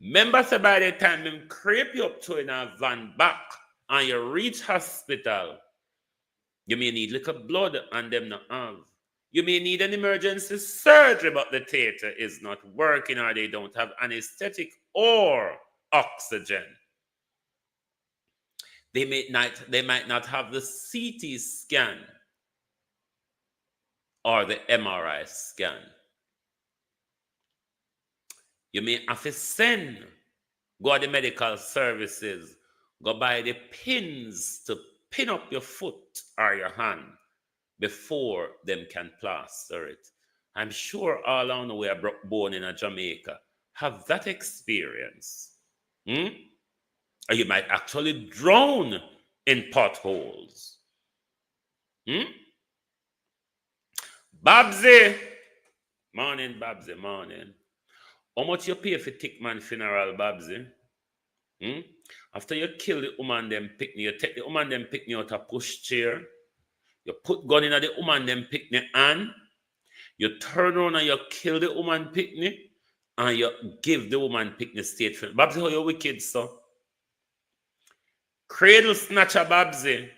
Remember, so by the time them creep you up to in a van back and you reach hospital, you may need little blood and them not have. You may need an emergency surgery, but the theater is not working or they don't have anesthetic or oxygen. They might not have the CT scan or the MRI scan. You may have to send, go to the medical services, go buy the pins to pin up your foot or your hand before them can plaster it. I'm sure all on the way born in Jamaica have that experience. Or you might actually drown in potholes. Babsy. Morning, Babsy, morning. How much you pay for Tickman funeral, Babsy? After you kill the woman, them picnic, you take the woman, them picnic out a push chair. You put gun in the woman, them picnic hand. You turn around and you kill the woman picnic. And you give the woman picnic state funeral. Babsy, how you wicked, so? Cradle snatcher, Babsy.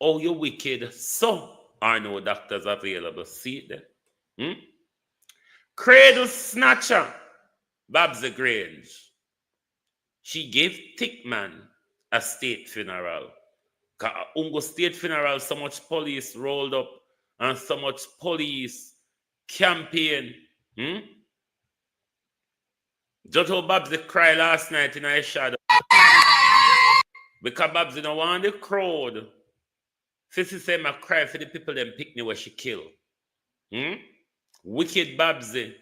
Oh, you wicked. So are no doctors available. See it there. Cradle snatcher, Babsy Grange. She gave Tickman a state funeral. Ungo state funeral, so much police rolled up and so much police campaign. Just how Babsy cried last night in her shadow. Because Babsy don't want the crowd. Sissy say I cry for the people them pick me where she kill. Wicked Babsy.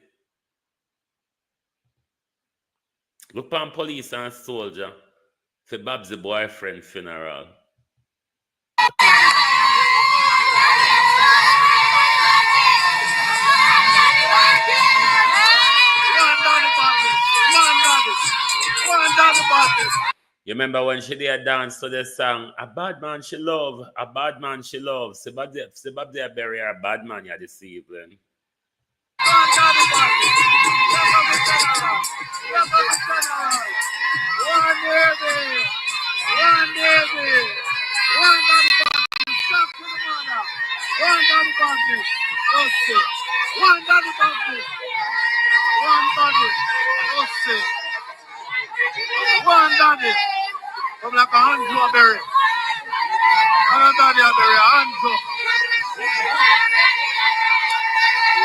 Look on police and soldier for Babsy boyfriend funeral. You remember when she did dance to the song, a bad man she love, a bad man she love. Se Babsy bury her bad man ya this evening. One daddy, come like a Andrew berry. Another daddy a berry, Andrew.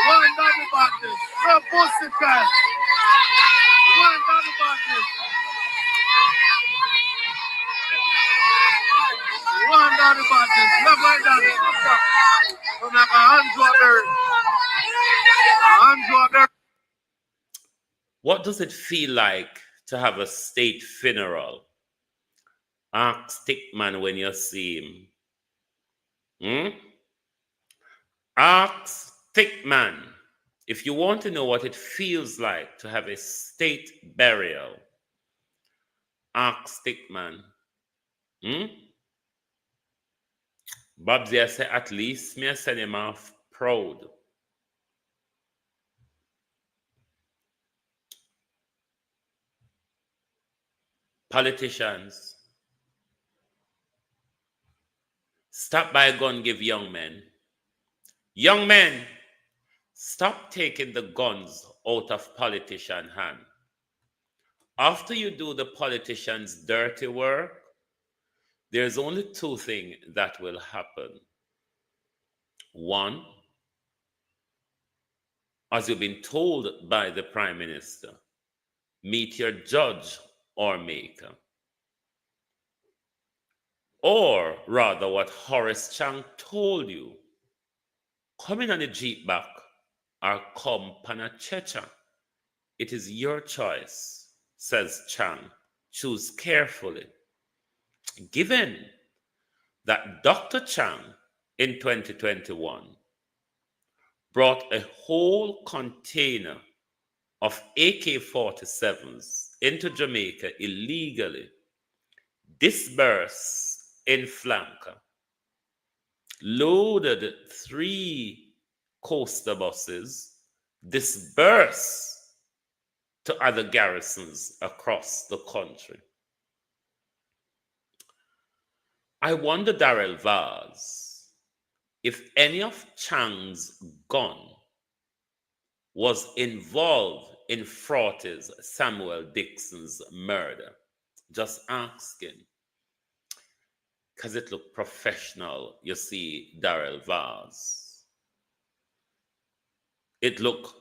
One daddy badness, no pussy cat. One daddy badness. One daddy badness, love like that. Come like a Andrew berry. Andrew berry. What does it feel like to have a state funeral? Ask Tickman when you see him. Ask Tickman If you want to know what it feels like to have a state burial, ask Stickman. Babsy, I say, at least me I send him off proud. Politicians, stop buy gun give young men. Young men, stop taking the guns out of politician hand. After you do the politician's dirty work, there's only two things that will happen. One, as you've been told by the Prime Minister, meet your judge or maker. Or rather, what Horace Chang told you, come in on the Jeep back or come pan a checha. It is your choice, says Chang. Choose carefully. Given that Dr. Chang in 2021 brought a whole container of AK-47s into Jamaica illegally, disbursed in flanker, loaded 3 coaster buses, dispersed to other garrisons across the country. I wonder, Darrell Vaz, if any of Chang's gun was involved in Fraughty's Samuel Dixon's murder. Just asking. Because it looked professional, you see, Darrell Vaz. It looked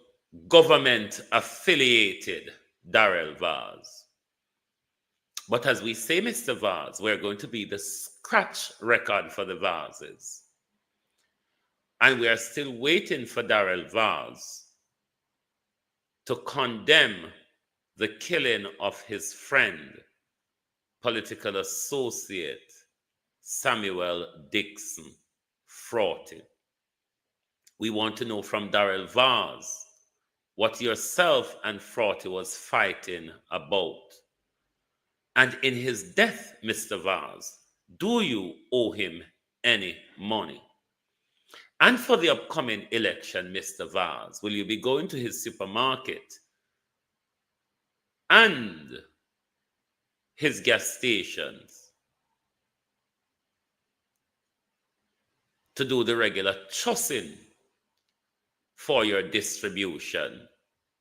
government-affiliated, Darrell Vaz. But as we say, Mr. Vaz, we're going to be the scratch record for the Vazes. And we are still waiting for Darrell Vaz to condemn the killing of his friend, political associate, Samuel Dixon Fraughty. We want to know from Darrell Vaz what yourself and Fraughty was fighting about. And in his death, Mr. Vaz, do you owe him any money? And for the upcoming election, Mr. Vaz, will you be going to his supermarket and his gas stations to do the regular chussing for your distribution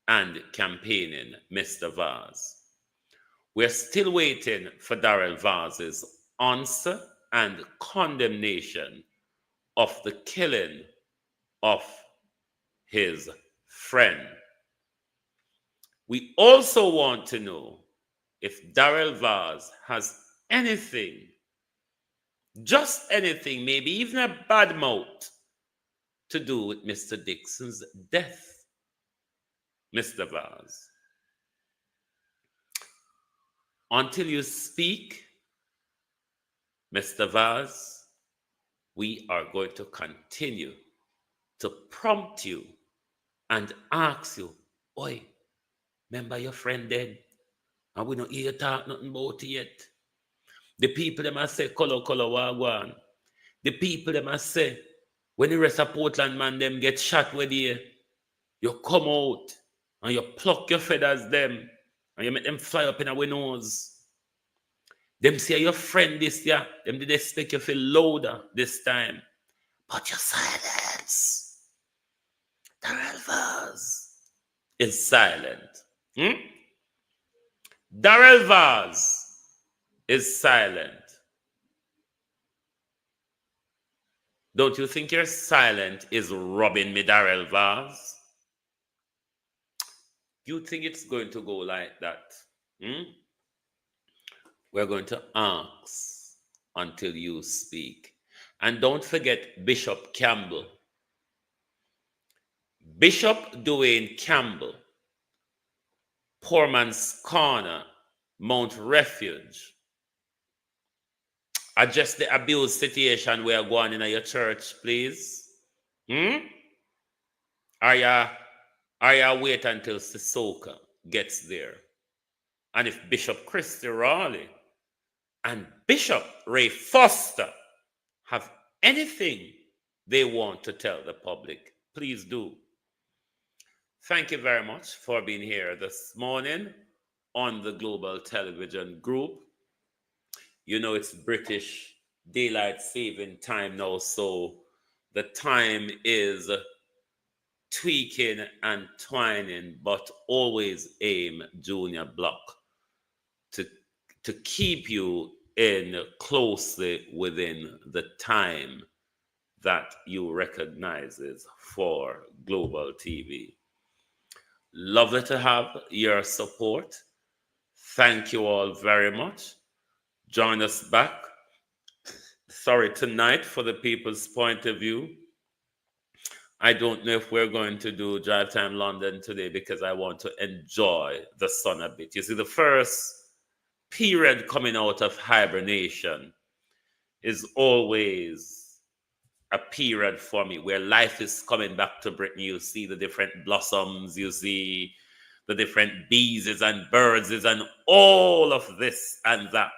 and campaigning, Mr. Vaz? We're still waiting for Darrell Vaz's answer and condemnation of the killing of his friend. We also want to know if Darrell Vaz has anything, just anything, maybe even a bad mouth, to do with Mr. Dixon's death, Mr. Vaz. Until you speak, Mr. Vaz, we are going to continue to prompt you and ask you, oi, remember your friend dead? And we don't hear you talk nothing about it yet. The people them must say, color, wagwan. The people them must say, when the rest of Portland man them get shot with you come out and you pluck your feathers them and you make them fly up in our nose. Them say your friend this year, them did expect you feel louder this time. But your silence. Darrell Vaz is silent. Darrell Vaz is silent. Don't you think your silent is robbing me, Darrell Vaz? You think it's going to go like that? We're going to ask until you speak. And don't forget Bishop Campbell. Bishop Dwayne Campbell, Poor Man's Corner, Mount Refuge. Address the abuse situation we are going in your church, please. Are you Or you wait until Sissoko gets there. And if Bishop Christy Raleigh and Bishop Ray Foster have anything they want to tell the public, please do. Thank you very much for being here this morning on the Global Television Group. You know, it's British Daylight Saving Time now, so the time is tweaking and twining, but always aim junior block to keep you in closely within the time that you recognizes for Global TV. Lovely to have your support. Thank you all very much. Join us back. Tonight for the People's Point of View. I don't know if we're going to do Drive Time London today because I want to enjoy the sun a bit. You see, the first period coming out of hibernation is always a period for me where life is coming back to Britain. You see the different blossoms, you see the different bees and birds and all of this and that.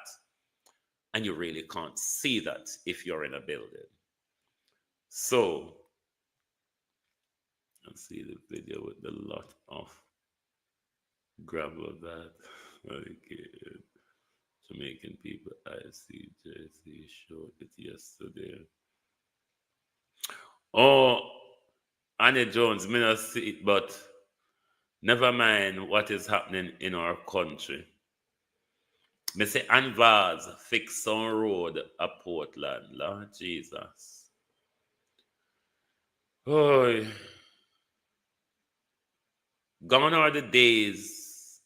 And you really can't see that if you're in a building. So, let's see the video with the lot of gravel of that. Okay. Jamaican people, ICJC showed it yesterday. Oh, Annie Jones, may not see it, but never mind what is happening in our country. Me say Anvaz fix some road at Portland, Lord Jesus. Oh, gone are the days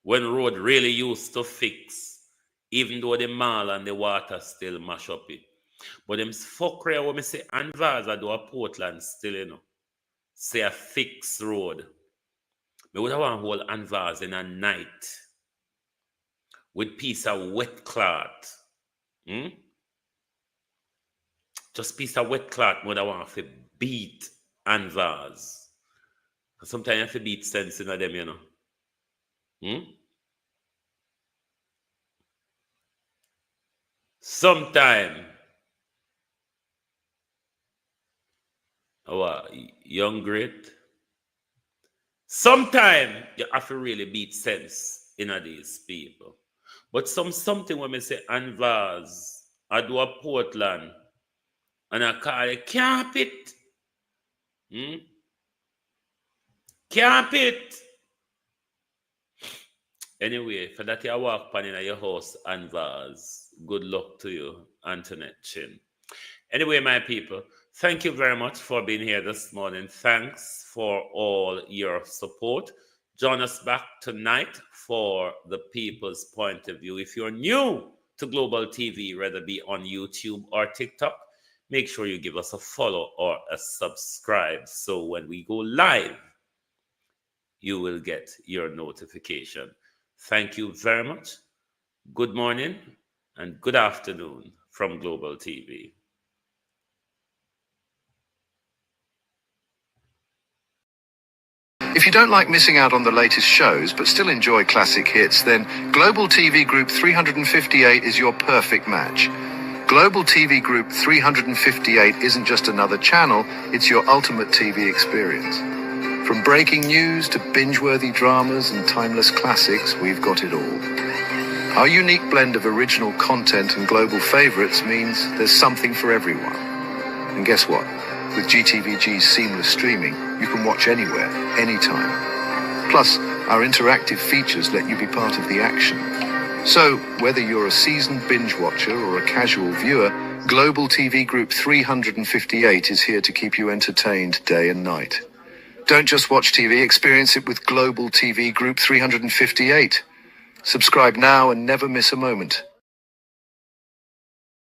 when road really used to fix, even though the mall and the water still mash up it. But them fuckery when me say Anvaz I do a Portland still, you know. Say a fix road. Me would have one whole Anvaz in a night with piece of wet cloth. Just piece of wet cloth would I want to beat Anvaz. Sometimes you have to beat sense in them, you know. Sometime our young great. Sometime you have to really beat sense in these people. But something when me say Anvaz, I do a Portland, and I call it camp it. Camp it. Anyway, for that you walk pan in your house, Anvaz, good luck to you, Antoinette Chin. Anyway, my people, thank you very much for being here this morning. Thanks for all your support. Join us back tonight for the People's Point of View. If you're new to Global TV, whether be on YouTube or TikTok, make sure you give us a follow or a subscribe. So when we go live, you will get your notification. Thank you very much. Good morning and good afternoon from Global TV. If you don't like missing out on the latest shows but still enjoy classic hits, then Global TV Group 358 is your perfect match. Global TV Group 358 isn't just another channel, it's your ultimate TV experience. From breaking news to binge-worthy dramas and timeless classics, we've got it all. Our unique blend of original content and global favorites means there's something for everyone. And guess what? With GTVG's seamless streaming, you can watch anywhere, anytime. Plus, our interactive features let you be part of the action. So, whether you're a seasoned binge watcher or a casual viewer, Global TV Group 358 is here to keep you entertained day and night. Don't just watch TV, experience it with Global TV Group 358. Subscribe now and never miss a moment.